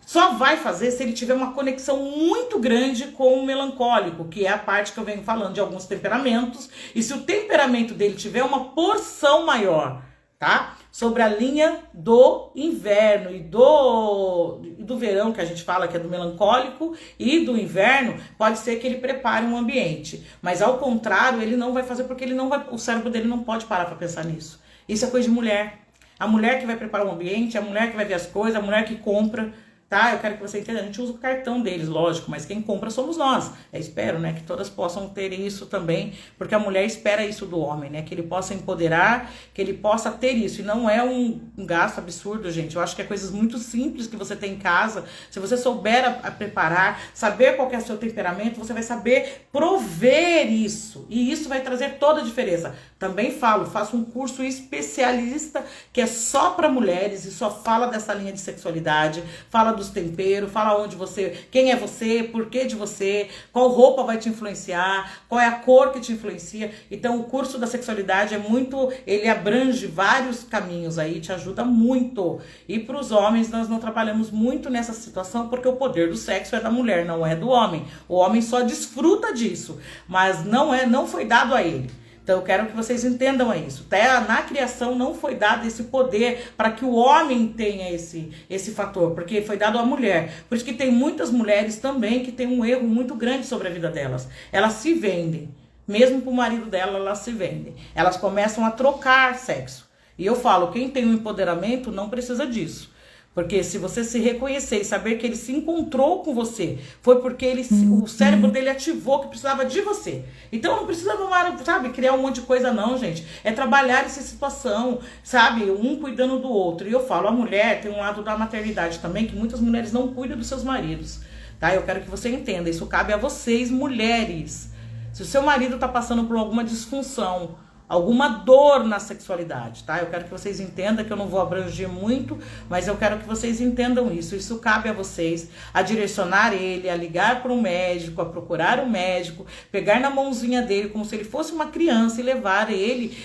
Só vai fazer se ele tiver uma conexão muito grande com o melancólico, que é a parte que eu venho falando de alguns temperamentos. E se o temperamento dele tiver uma porção maior, tá? Sobre a linha do inverno e do verão, que a gente fala que é do melancólico, e do inverno, pode ser que ele prepare um ambiente. Mas ao contrário, ele não vai fazer porque ele não vai, o cérebro dele não pode parar para pensar nisso. Isso é coisa de mulher. A mulher que vai preparar o ambiente, a mulher que vai ver as coisas, a mulher que compra. Tá? Eu quero que você entenda, a gente usa o cartão deles, lógico, mas quem compra somos nós. Eu espero, né, que todas possam ter isso também, porque a mulher espera isso do homem, né, que ele possa empoderar, que ele possa ter isso, e não é um gasto absurdo, gente. Eu acho que é coisas muito simples que você tem em casa. Se você souber a preparar, saber qual que é o seu temperamento, você vai saber prover isso, e isso vai trazer toda a diferença. Também faço um curso especialista que é só para mulheres e só fala dessa linha de sexualidade, fala dos temperos, fala onde você, quem é você, por que de você, qual roupa vai te influenciar, qual é a cor que te influencia. Então o curso da sexualidade ele abrange vários caminhos aí, te ajuda muito. E para os homens nós não trabalhamos muito nessa situação porque o poder do sexo é da mulher, não é do homem. O homem só desfruta disso, mas não foi dado a ele. Então eu quero que vocês entendam isso. Até na criação não foi dado esse poder para que o homem tenha esse fator, porque foi dado à mulher. Por isso que tem muitas mulheres também que têm um erro muito grande sobre a vida delas. Elas se vendem. Mesmo para o marido dela, elas se vendem. Elas começam a trocar sexo. E eu falo, quem tem um empoderamento não precisa disso. Porque se você se reconhecer e saber que ele se encontrou com você, foi porque o cérebro dele ativou que precisava de você. Então não precisa, sabe, criar um monte de coisa não, gente. É trabalhar essa situação, sabe, um cuidando do outro. E eu falo, a mulher tem um lado da maternidade também, que muitas mulheres não cuidam dos seus maridos, tá? Eu quero que você entenda, isso cabe a vocês, mulheres. Se o seu marido tá passando por alguma disfunção, alguma dor na sexualidade, tá? Eu quero que vocês entendam, que eu não vou abranger muito, mas eu quero que vocês entendam isso. Isso cabe a vocês, a direcionar ele, a ligar para um médico, a procurar um médico, pegar na mãozinha dele como se ele fosse uma criança e levar ele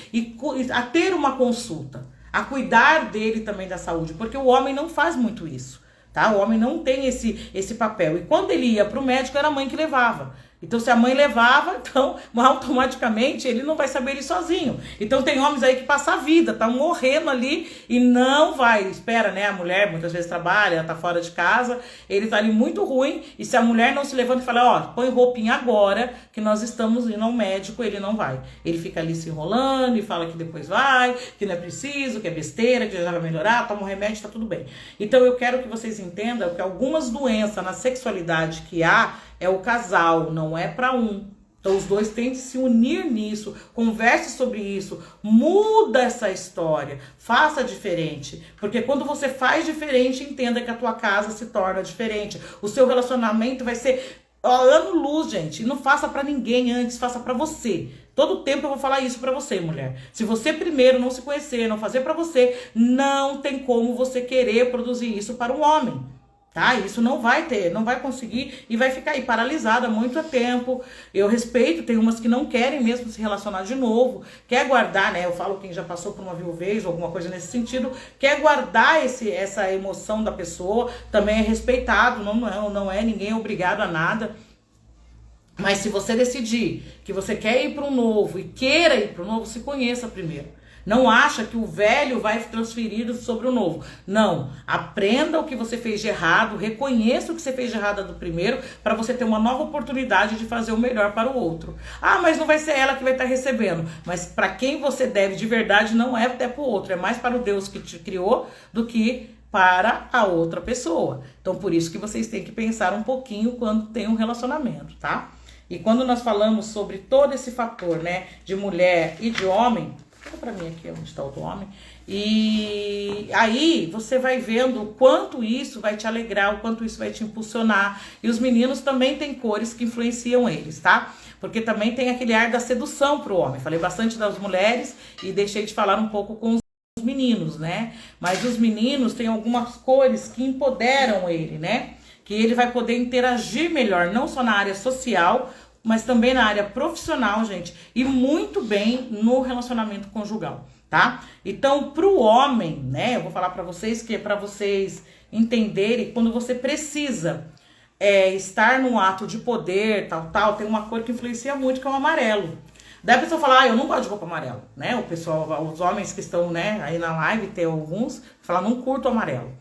a ter uma consulta, a cuidar dele também da saúde, porque o homem não faz muito isso, tá? O homem não tem esse papel. E quando ele ia para o médico, era a mãe que levava. Então, se a mãe levava, então, automaticamente, ele não vai saber ir sozinho. Então, tem homens aí que passam a vida, tá morrendo ali e não vai. Espera, né? A mulher muitas vezes trabalha, ela tá fora de casa, ele tá ali muito ruim. E se a mulher não se levanta e fala, ó, põe roupinha agora, que nós estamos indo ao médico, ele não vai. Ele fica ali se enrolando e fala que depois vai, que não é preciso, que é besteira, que já vai melhorar, toma um remédio, tá tudo bem. Então, eu quero que vocês entendam que algumas doenças na sexualidade que há, é o casal, não é para um. Então os dois têm que se unir nisso, converse sobre isso, muda essa história, faça diferente. Porque quando você faz diferente, entenda que a tua casa se torna diferente. O seu relacionamento vai ser ano-luz, gente. E não faça para ninguém antes, faça para você. Todo tempo eu vou falar isso pra você, mulher. Se você primeiro não se conhecer, não fazer pra você, não tem como você querer produzir isso para um homem. Tá? Isso não vai ter, não vai conseguir e vai ficar aí paralisada há muito tempo. Eu respeito, tem umas que não querem mesmo se relacionar de novo, quer guardar, né? Eu falo quem já passou por uma viuvez ou alguma coisa nesse sentido, quer guardar essa emoção da pessoa, também é respeitado, não é ninguém é obrigado a nada. Mas se você decidir que você quer ir para um novo e queira ir para o novo, se conheça primeiro. Não acha que o velho vai transferir sobre o novo. Não. Aprenda o que você fez de errado, reconheça o que você fez de errado do primeiro, para você ter uma nova oportunidade de fazer o melhor para o outro. Ah, mas não vai ser ela que vai estar recebendo. Mas para quem você deve de verdade não é até para o outro. É mais para o Deus que te criou do que para a outra pessoa. Então por isso que vocês têm que pensar um pouquinho quando tem um relacionamento, tá? E quando nós falamos sobre todo esse fator, né, de mulher e de homem, fica pra mim aqui onde está o do homem, e aí você vai vendo o quanto isso vai te alegrar, o quanto isso vai te impulsionar. E os meninos também têm cores que influenciam eles, tá? Porque também tem aquele ar da sedução pro homem. Falei bastante das mulheres e deixei de falar um pouco com os meninos, né? Mas os meninos têm algumas cores que empoderam ele, né? Que ele vai poder interagir melhor, não só na área social, mas também na área profissional, gente, e muito bem no relacionamento conjugal, tá? Então, pro homem, né, eu vou falar pra vocês que é pra vocês entenderem quando você precisa estar num ato de poder, tal, tem uma cor que influencia muito, que é o amarelo. Daí a pessoa fala, eu não gosto de roupa amarela, né? O pessoal, os homens que estão, né, aí na live, tem alguns, falam, não curto amarelo.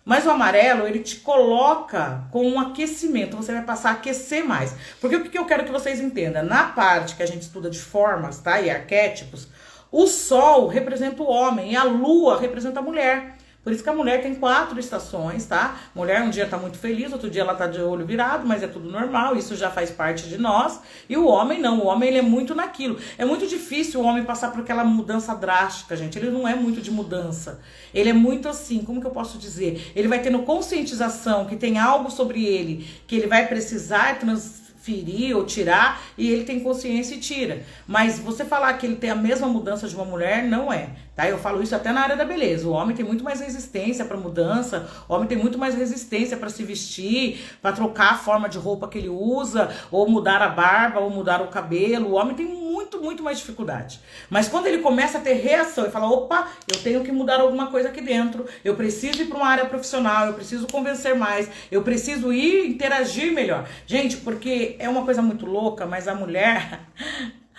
Mas o amarelo, ele te coloca com um aquecimento, você vai passar a aquecer mais. Porque o que eu quero que vocês entendam? Na parte que a gente estuda de formas, tá, e arquétipos, o sol representa o homem e a lua representa a mulher. Por isso que a mulher tem 4 estações, tá? Mulher um dia tá muito feliz, outro dia ela tá de olho virado, mas é tudo normal, isso já faz parte de nós. E o homem não, o homem ele é muito naquilo. É muito difícil o homem passar por aquela mudança drástica, gente. Ele não é muito de mudança. Ele é muito assim, como que eu posso dizer? Ele vai tendo conscientização que tem algo sobre ele, que ele vai precisar transferir ou tirar, e ele tem consciência e tira. Mas você falar que ele tem a mesma mudança de uma mulher, não é, tá? Eu falo isso até na área da beleza. O homem tem muito mais resistência para mudança, o homem tem muito mais resistência para se vestir, para trocar a forma de roupa que ele usa, ou mudar a barba, ou mudar o cabelo. O homem tem muito mais dificuldade. Mas quando ele começa a ter reação e fala, opa, eu tenho que mudar alguma coisa aqui dentro, eu preciso ir para uma área profissional, eu preciso convencer mais, eu preciso ir interagir melhor. Gente, porque é uma coisa muito louca, mas a mulher...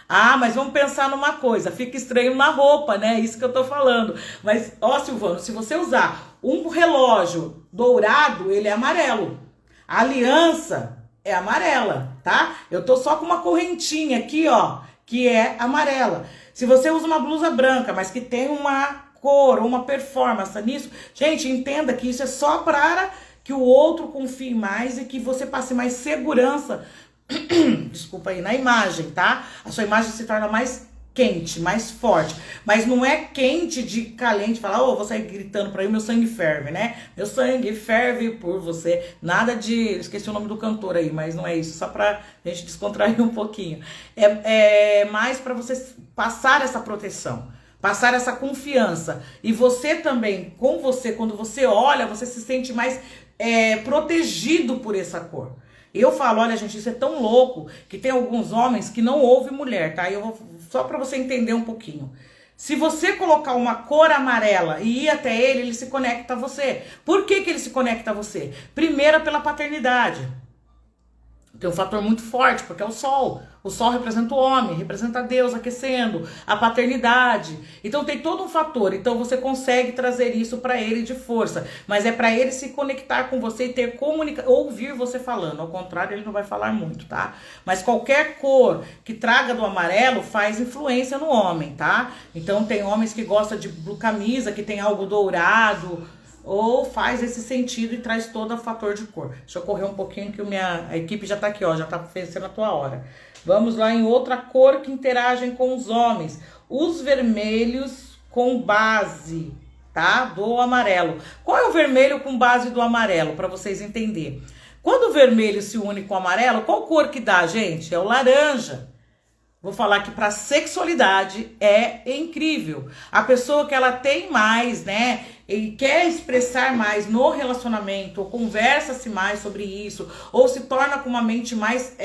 Ah, mas vamos pensar numa coisa, fica estranho na roupa, né? Isso que eu tô falando. Mas, ó, Silvano, se você usar um relógio dourado, ele é amarelo. A aliança é amarela, tá? Eu tô só com uma correntinha aqui, ó, que é amarela. Se você usa uma blusa branca, mas que tem uma cor ou uma performance nisso, gente, entenda que isso é só para que o outro confie mais e que você passe mais segurança, desculpa aí, na imagem, tá? A sua imagem se torna mais quente, mais forte. Mas não é quente de caliente, falar, vou sair gritando pra aí, meu sangue ferve, né? Meu sangue ferve por você. Nada de... Esqueci o nome do cantor aí, mas não é isso. Só pra gente descontrair um pouquinho. É mais pra você passar essa proteção, passar essa confiança. E você também, com você, quando você olha, você se sente mais protegido por essa cor. Eu falo, olha gente, isso é tão louco que tem alguns homens que não ouvem mulher, tá? Eu vou, só pra você entender um pouquinho. Se você colocar uma cor amarela e ir até ele se conecta a você. Por que ele se conecta a você? Primeiro, pela paternidade. Tem um fator muito forte, porque é o sol. O sol representa o homem, representa Deus aquecendo, a paternidade. Então tem todo um fator. Então você consegue trazer isso para ele de força. Mas é para ele se conectar com você e ter ouvir você falando. Ao contrário, ele não vai falar muito, tá? Mas qualquer cor que traga do amarelo faz influência no homem, tá? Então tem homens que gostam de camisa, que tem algo dourado, ou faz esse sentido e traz todo o fator de cor. Deixa eu correr um pouquinho que a equipe já tá aqui, ó, já tá vencendo a tua hora. Vamos lá em outra cor que interagem com os homens. Os vermelhos com base, tá? Do amarelo. Qual é o vermelho com base do amarelo, para vocês entenderem? Quando o vermelho se une com o amarelo, qual cor que dá, gente? É o laranja. Vou falar que para sexualidade é incrível. A pessoa que ela tem mais, né, e quer expressar mais no relacionamento, ou conversa-se mais sobre isso, ou se torna com uma mente mais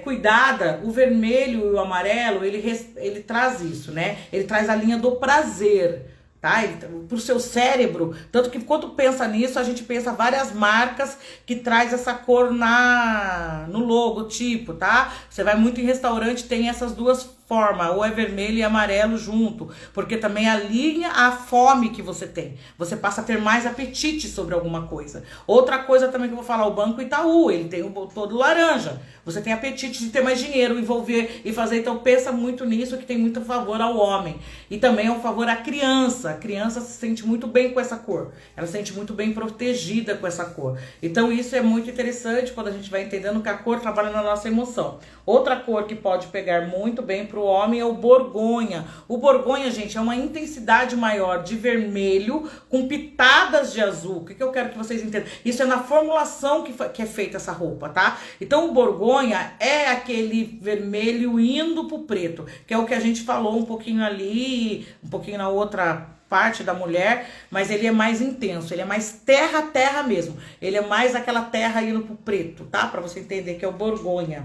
cuidada, o vermelho e o amarelo, ele traz isso, né? Ele traz a linha do prazer, tá? Pro seu cérebro, tanto que quando pensa nisso, a gente pensa várias marcas que traz essa cor no logotipo, tá? Você vai muito em restaurante, tem essas duas formas, ou é vermelho e amarelo junto, porque também alinha a fome que você tem. Você passa a ter mais apetite sobre alguma coisa. Outra coisa também que eu vou falar, o Banco Itaú, ele tem todo laranja. Você tem apetite de ter mais dinheiro, envolver e fazer, então pensa muito nisso, que tem muito favor ao homem. E também é um favor à criança. a criança se sente muito bem com essa cor. Ela se sente muito bem protegida com essa cor. Então isso é muito interessante quando a gente vai entendendo que a cor trabalha na nossa emoção. Outra cor que pode pegar muito bem para o homem é o borgonha. O borgonha, gente, é uma intensidade maior de vermelho com pitadas de azul. O que eu quero que vocês entendam? Isso é na formulação que é feita essa roupa, tá? Então o borgonha é aquele vermelho indo pro preto, que é o que a gente falou um pouquinho ali, um pouquinho na outra parte da mulher, mas ele é mais intenso, ele é mais terra mesmo. Ele é mais aquela terra indo pro preto, tá? Pra você entender que é o borgonha.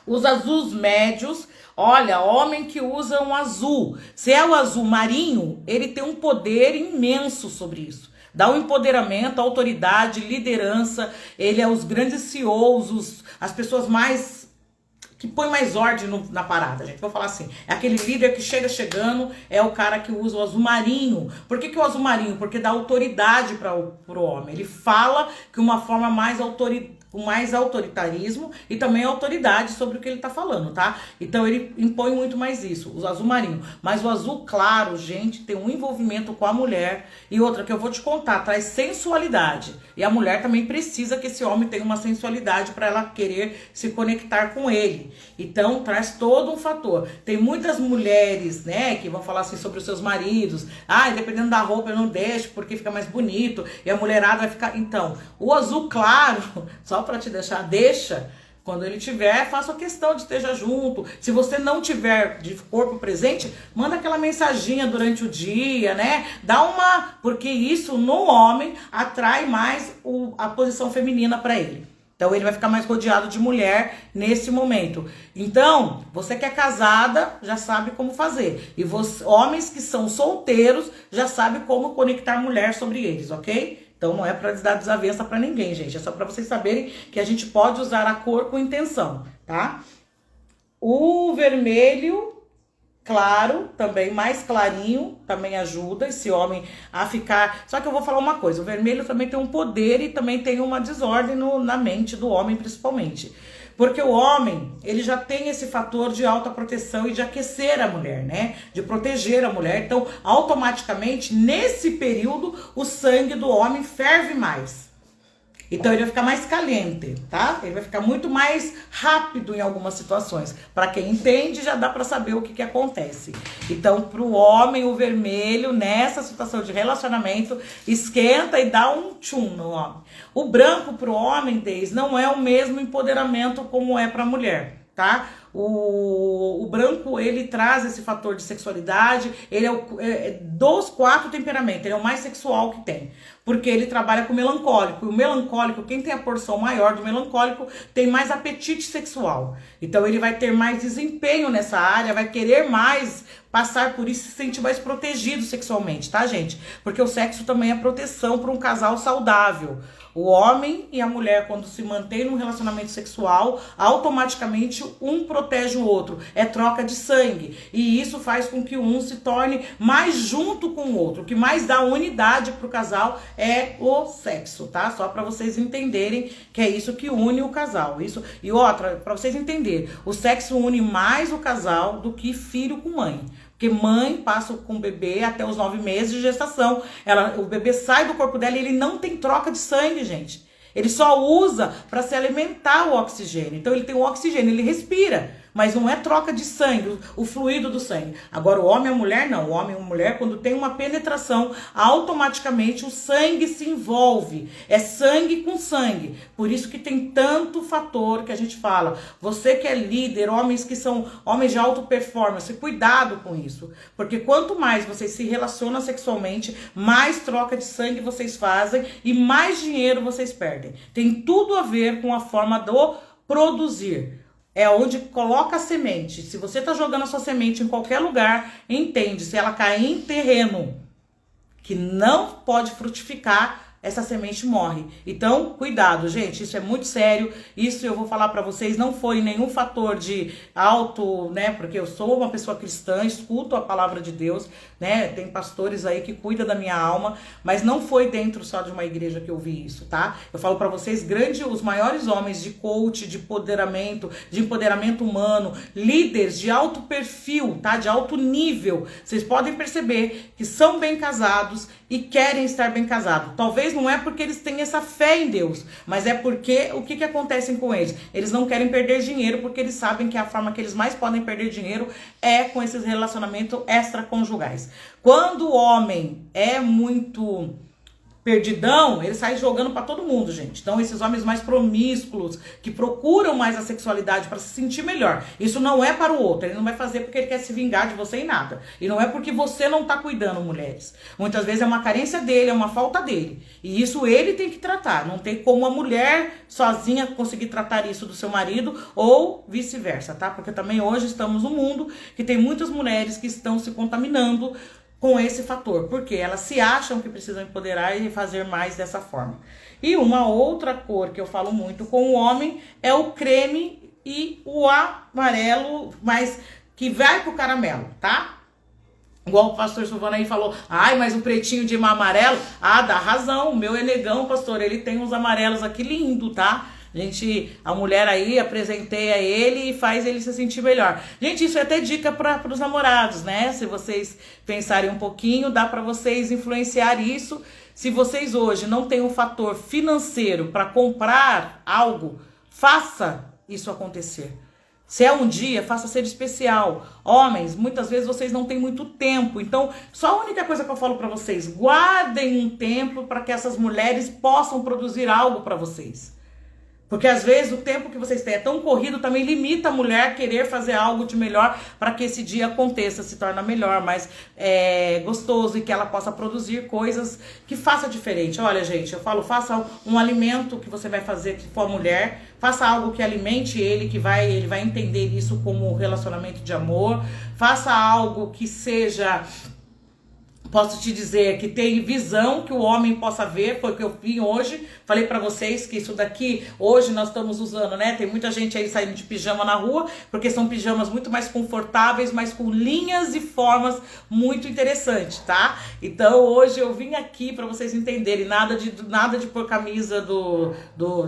Os azuis médios, olha, homem que usa um azul. Se é o azul marinho, ele tem um poder imenso sobre isso. Dá um empoderamento, autoridade, liderança. Ele é os grandes CEOs, as pessoas mais que põe mais ordem na parada, gente. Vou falar assim, é aquele líder que chega chegando, é o cara que usa o azul marinho. Por que o azul marinho? Porque dá autoridade pro homem. Ele fala que uma forma com mais autoritarismo e também autoridade sobre o que ele tá falando, tá? Então ele impõe muito mais isso, o azul marinho. Mas o azul claro, gente, tem um envolvimento com a mulher. E outra que eu vou te contar, traz sensualidade. E a mulher também precisa que esse homem tenha uma sensualidade para ela querer se conectar com ele. Então traz todo um fator. Tem muitas mulheres, né, que vão falar assim sobre os seus maridos. Ah, dependendo da roupa eu não deixo porque fica mais bonito. E a mulherada vai ficar... Então, o azul claro, só para te deixar, deixa. Quando ele tiver, faça questão de esteja junto. Se você não tiver de corpo presente, manda aquela mensaginha durante o dia, né? Dá uma... Porque isso no homem atrai mais a posição feminina para ele. Então ele vai ficar mais rodeado de mulher nesse momento. Então, você que é casada já sabe como fazer. E homens que são solteiros já sabem como conectar mulher sobre eles, ok? Então não é para dar desavença para ninguém, gente. É só para vocês saberem que a gente pode usar a cor com intenção, tá? O vermelho claro, também mais clarinho, também ajuda esse homem a ficar... Só que eu vou falar uma coisa, o vermelho também tem um poder e também tem uma desordem na mente do homem, principalmente. Porque o homem, ele já tem esse fator de alta proteção e de aquecer a mulher, né? De proteger a mulher. Então, automaticamente, nesse período, o sangue do homem ferve mais. Então ele vai ficar mais caliente, tá? Ele vai ficar muito mais rápido em algumas situações. Para quem entende, já dá para saber o que acontece. Então, para o homem, o vermelho, nessa situação de relacionamento, esquenta e dá um tchum no homem. O branco para o homem, Deis, não é o mesmo empoderamento como é para a mulher, tá? O branco, ele traz esse fator de sexualidade, ele é dos 4 temperamentos, ele é o mais sexual que tem, porque ele trabalha com o melancólico, e o melancólico, quem tem a porção maior do melancólico, tem mais apetite sexual, então ele vai ter mais desempenho nessa área, vai querer mais passar por isso e se sentir mais protegido sexualmente, tá, gente? Porque o sexo também é proteção para um casal saudável. O homem e a mulher, quando se mantém num relacionamento sexual, automaticamente um protege o outro. É troca de sangue. E isso faz com que um se torne mais junto com o outro. O que mais dá unidade pro casal é o sexo, tá? Só para vocês entenderem que é isso que une o casal. Isso. E outra, para vocês entenderem, o sexo une mais o casal do que filho com mãe. Porque mãe passa com o bebê até os 9 meses de gestação. O bebê sai do corpo dela e ele não tem troca de sangue, gente. Ele só usa para se alimentar o oxigênio. Então ele tem o oxigênio, ele respira. Mas não é troca de sangue, o fluido do sangue. Agora o homem e a mulher não. O homem e a mulher, quando tem uma penetração, automaticamente o sangue se envolve. É sangue com sangue. Por isso que tem tanto fator que a gente fala. Você que é líder, homens que são homens de alta performance, cuidado com isso. Porque quanto mais vocês se relacionam sexualmente, mais troca de sangue vocês fazem e mais dinheiro vocês perdem. Tem tudo a ver com a forma do produzir. É onde coloca a semente. Se você tá jogando a sua semente em qualquer lugar, entende, se ela cair em terreno que não pode frutificar, essa semente morre. Então, cuidado, gente, isso é muito sério. Isso eu vou falar para vocês, não foi nenhum fator de alto, né? Porque eu sou uma pessoa cristã, escuto a palavra de Deus, né? Tem pastores aí que cuidam da minha alma, mas não foi dentro só de uma igreja que eu vi isso, tá? Eu falo para vocês, os maiores homens de coach, de empoderamento humano, líderes de alto perfil, tá? De alto nível. Vocês podem perceber que são bem casados e querem estar bem casados. Talvez não é porque eles têm essa fé em Deus, mas é porque o que acontece com eles? Eles não querem perder dinheiro porque eles sabem que a forma que eles mais podem perder dinheiro é com esses relacionamentos extraconjugais. Quando o homem é muito perdidão, ele sai jogando pra todo mundo, gente. Então, esses homens mais promíscuos, que procuram mais a sexualidade para se sentir melhor, isso não é para o outro. Ele não vai fazer porque ele quer se vingar de você em nada. E não é porque você não tá cuidando, mulheres. Muitas vezes é uma carência dele, é uma falta dele. E isso ele tem que tratar. Não tem como a mulher sozinha conseguir tratar isso do seu marido ou vice-versa, tá? Porque também hoje estamos num mundo que tem muitas mulheres que estão se contaminando com esse fator, porque elas se acham que precisam empoderar e fazer mais dessa forma. E uma outra cor que eu falo muito com o homem é o creme e o amarelo, mas que vai pro caramelo, tá? Igual o pastor Silvano aí falou, ai, mas o pretinho de amarelo, dá razão, o meu é negão, pastor, ele tem uns amarelos aqui lindo, tá? A mulher aí, apresentei a ele e faz ele se sentir melhor. Gente, isso é até dica para os namorados, né? Se vocês pensarem um pouquinho, dá para vocês influenciar isso. Se vocês hoje não têm um fator financeiro para comprar algo, faça isso acontecer. Se é um dia, faça ser especial. Homens, muitas vezes vocês não têm muito tempo. Então, só a única coisa que eu falo para vocês, guardem um tempo para que essas mulheres possam produzir algo para vocês. Porque às vezes o tempo que vocês têm é tão corrido, também limita a mulher a querer fazer algo de melhor para que esse dia aconteça, se torne melhor, mais gostoso e que ela possa produzir coisas que faça diferente. Olha, gente, eu falo, faça um alimento que você vai fazer que for a mulher, faça algo que alimente ele, que ele vai entender isso como relacionamento de amor, faça algo que seja... Posso te dizer que tem visão que o homem possa ver, foi o que eu vi hoje. Falei pra vocês que isso daqui, hoje nós estamos usando, né? Tem muita gente aí saindo de pijama na rua, porque são pijamas muito mais confortáveis, mas com linhas e formas muito interessantes, tá? Então hoje eu vim aqui pra vocês entenderem, nada de pôr camisa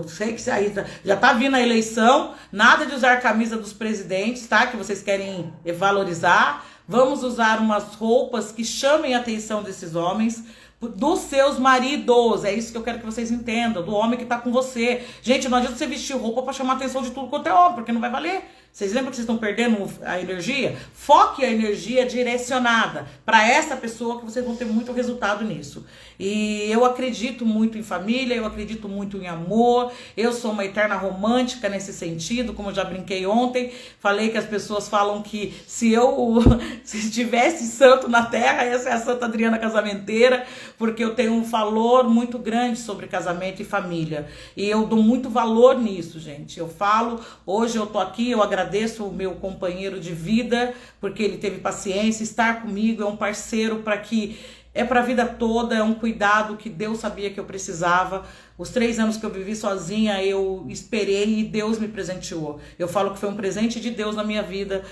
sei que aí já tá vindo a eleição, nada de usar camisa dos presidentes, tá? Que vocês querem valorizar. Vamos usar umas roupas que chamem a atenção desses homens, dos seus maridos. É isso que eu quero que vocês entendam, do homem que tá com você. Gente, não adianta você vestir roupa pra chamar a atenção de tudo quanto é homem, porque não vai valer. Vocês lembram que vocês estão perdendo a energia? Foque a energia direcionada para essa pessoa que vocês vão ter muito resultado nisso. E eu acredito muito em família, eu acredito muito em amor, eu sou uma eterna romântica nesse sentido, como eu já brinquei ontem, falei que as pessoas falam que se tivesse santo na terra, essa é a Santa Adriana Casamenteira, porque eu tenho um valor muito grande sobre casamento e família. E eu dou muito valor nisso, gente. Eu falo, hoje eu tô aqui, eu agradeço o meu companheiro de vida, porque ele teve paciência, estar comigo, é um parceiro para a vida toda, é um cuidado que Deus sabia que eu precisava. Os 3 anos que eu vivi sozinha, eu esperei e Deus me presenteou. Eu falo que foi um presente de Deus na minha vida.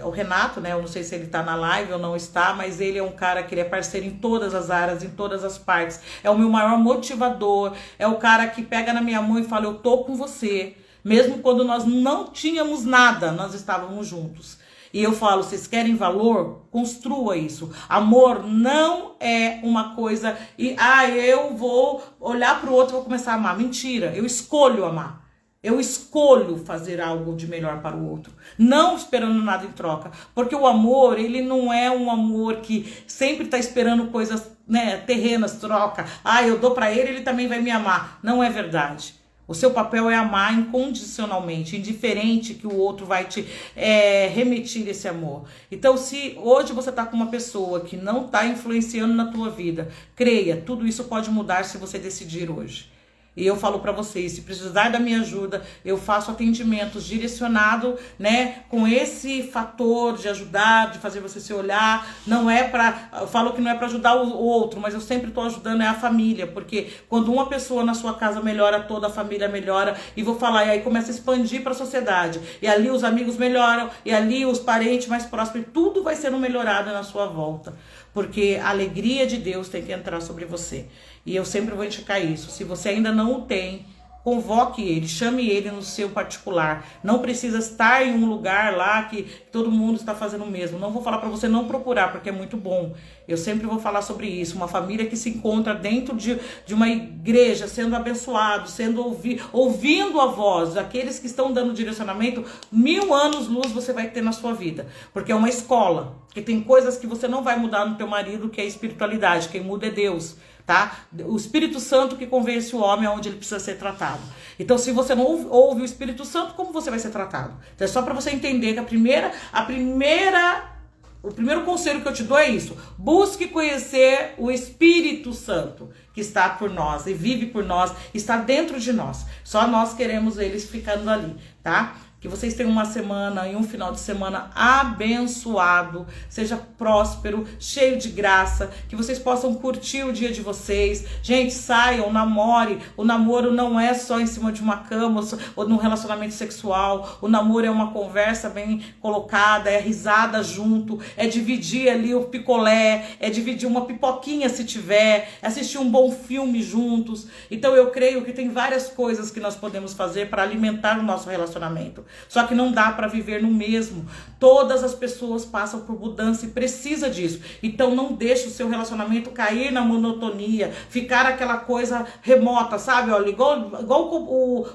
O Renato, né? Eu não sei se ele tá na live ou não está, mas ele é um cara que ele é parceiro em todas as áreas, em todas as partes. É o meu maior motivador, é o cara que pega na minha mão e fala, eu tô com você. Mesmo quando nós não tínhamos nada, nós estávamos juntos. E eu falo, vocês querem valor? Construa isso. Amor não é uma coisa eu vou olhar pro outro e vou começar a amar. Mentira, eu escolho amar. Eu escolho fazer algo de melhor para o outro, não esperando nada em troca, porque o amor, ele não é um amor que sempre está esperando coisas, né, terrenas, troca. Eu dou para ele, ele também vai me amar. Não é verdade. O seu papel é amar incondicionalmente, indiferente que o outro vai te remitir esse amor. Então, se hoje você está com uma pessoa que não está influenciando na tua vida, creia, tudo isso pode mudar se você decidir hoje. E eu falo para vocês, se precisar da minha ajuda, eu faço atendimentos direcionado, né, com esse fator de ajudar, de fazer você se olhar. Não é para, eu falo que não é para ajudar o outro, mas eu sempre estou ajudando a família, porque quando uma pessoa na sua casa melhora, toda a família melhora. E vou falar, e aí começa a expandir para a sociedade. E ali os amigos melhoram, e ali os parentes mais próximos, tudo vai sendo melhorado na sua volta. Porque a alegria de Deus tem que entrar sobre você. E eu sempre vou indicar isso. Se você ainda não o tem, convoque ele, chame ele no seu particular. Não precisa estar em um lugar lá que todo mundo está fazendo o mesmo. Não vou falar para você não procurar, porque é muito bom. Eu sempre vou falar sobre isso. Uma família que se encontra dentro de uma igreja, sendo abençoado, sendo ouvindo a voz daqueles que estão dando direcionamento, 1000 anos luz você vai ter na sua vida. Porque é uma escola. Porque tem coisas que você não vai mudar no teu marido, que é a espiritualidade. Quem muda é Deus. Tá? O Espírito Santo que convence o homem aonde ele precisa ser tratado. Então, se você não ouve o Espírito Santo, como você vai ser tratado? Então, é só para você entender que o primeiro conselho que eu te dou é isso: busque conhecer o Espírito Santo que está por nós e vive por nós, está dentro de nós. Só nós queremos eles ficando ali, tá? Que vocês tenham uma semana e um final de semana abençoado, seja próspero, cheio de graça, que vocês possam curtir o dia de vocês. Gente, saiam, namore. O namoro não é só em cima de uma cama ou num relacionamento sexual. O namoro é uma conversa bem colocada, é risada junto, é dividir ali o picolé, é dividir uma pipoquinha se tiver, é assistir um bom filme juntos. Então eu creio que tem várias coisas que nós podemos fazer para alimentar o nosso relacionamento. Só que não dá para viver no mesmo. Todas as pessoas passam por mudança e precisa disso. Então não deixe o seu relacionamento cair na monotonia, ficar aquela coisa remota, sabe? Olha, igual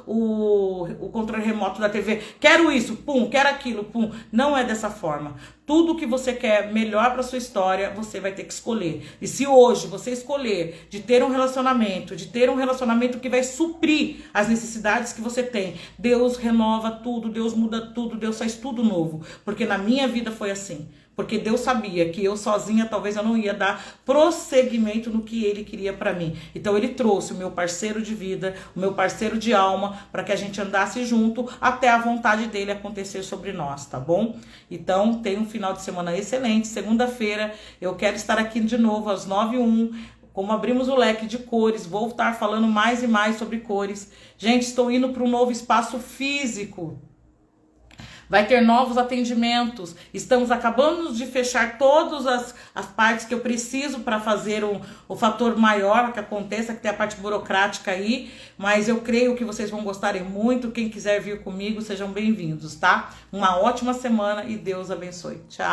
o controle remoto da TV. Quero isso, pum, quero aquilo, pum. Não é dessa forma. Tudo que você quer melhor para sua história, você vai ter que escolher. E se hoje você escolher de ter um relacionamento que vai suprir as necessidades que você tem, Deus renova tudo, Deus muda tudo, Deus faz tudo novo. Porque na minha vida foi assim. Porque Deus sabia que eu sozinha talvez eu não ia dar prosseguimento no que Ele queria para mim. Então Ele trouxe o meu parceiro de vida, o meu parceiro de alma, para que a gente andasse junto até a vontade dEle acontecer sobre nós, tá bom? Então tenha um final de semana excelente. Segunda-feira eu quero estar aqui de novo às 9h01. Como abrimos o leque de cores, vou estar falando mais e mais sobre cores. Gente, estou indo para um novo espaço físico. Vai ter novos atendimentos. Estamos acabando de fechar todas as partes que eu preciso para fazer o fator maior que aconteça, que tem a parte burocrática aí. Mas eu creio que vocês vão gostarem muito. Quem quiser vir comigo, sejam bem-vindos, tá? Uma ótima semana e Deus abençoe. Tchau!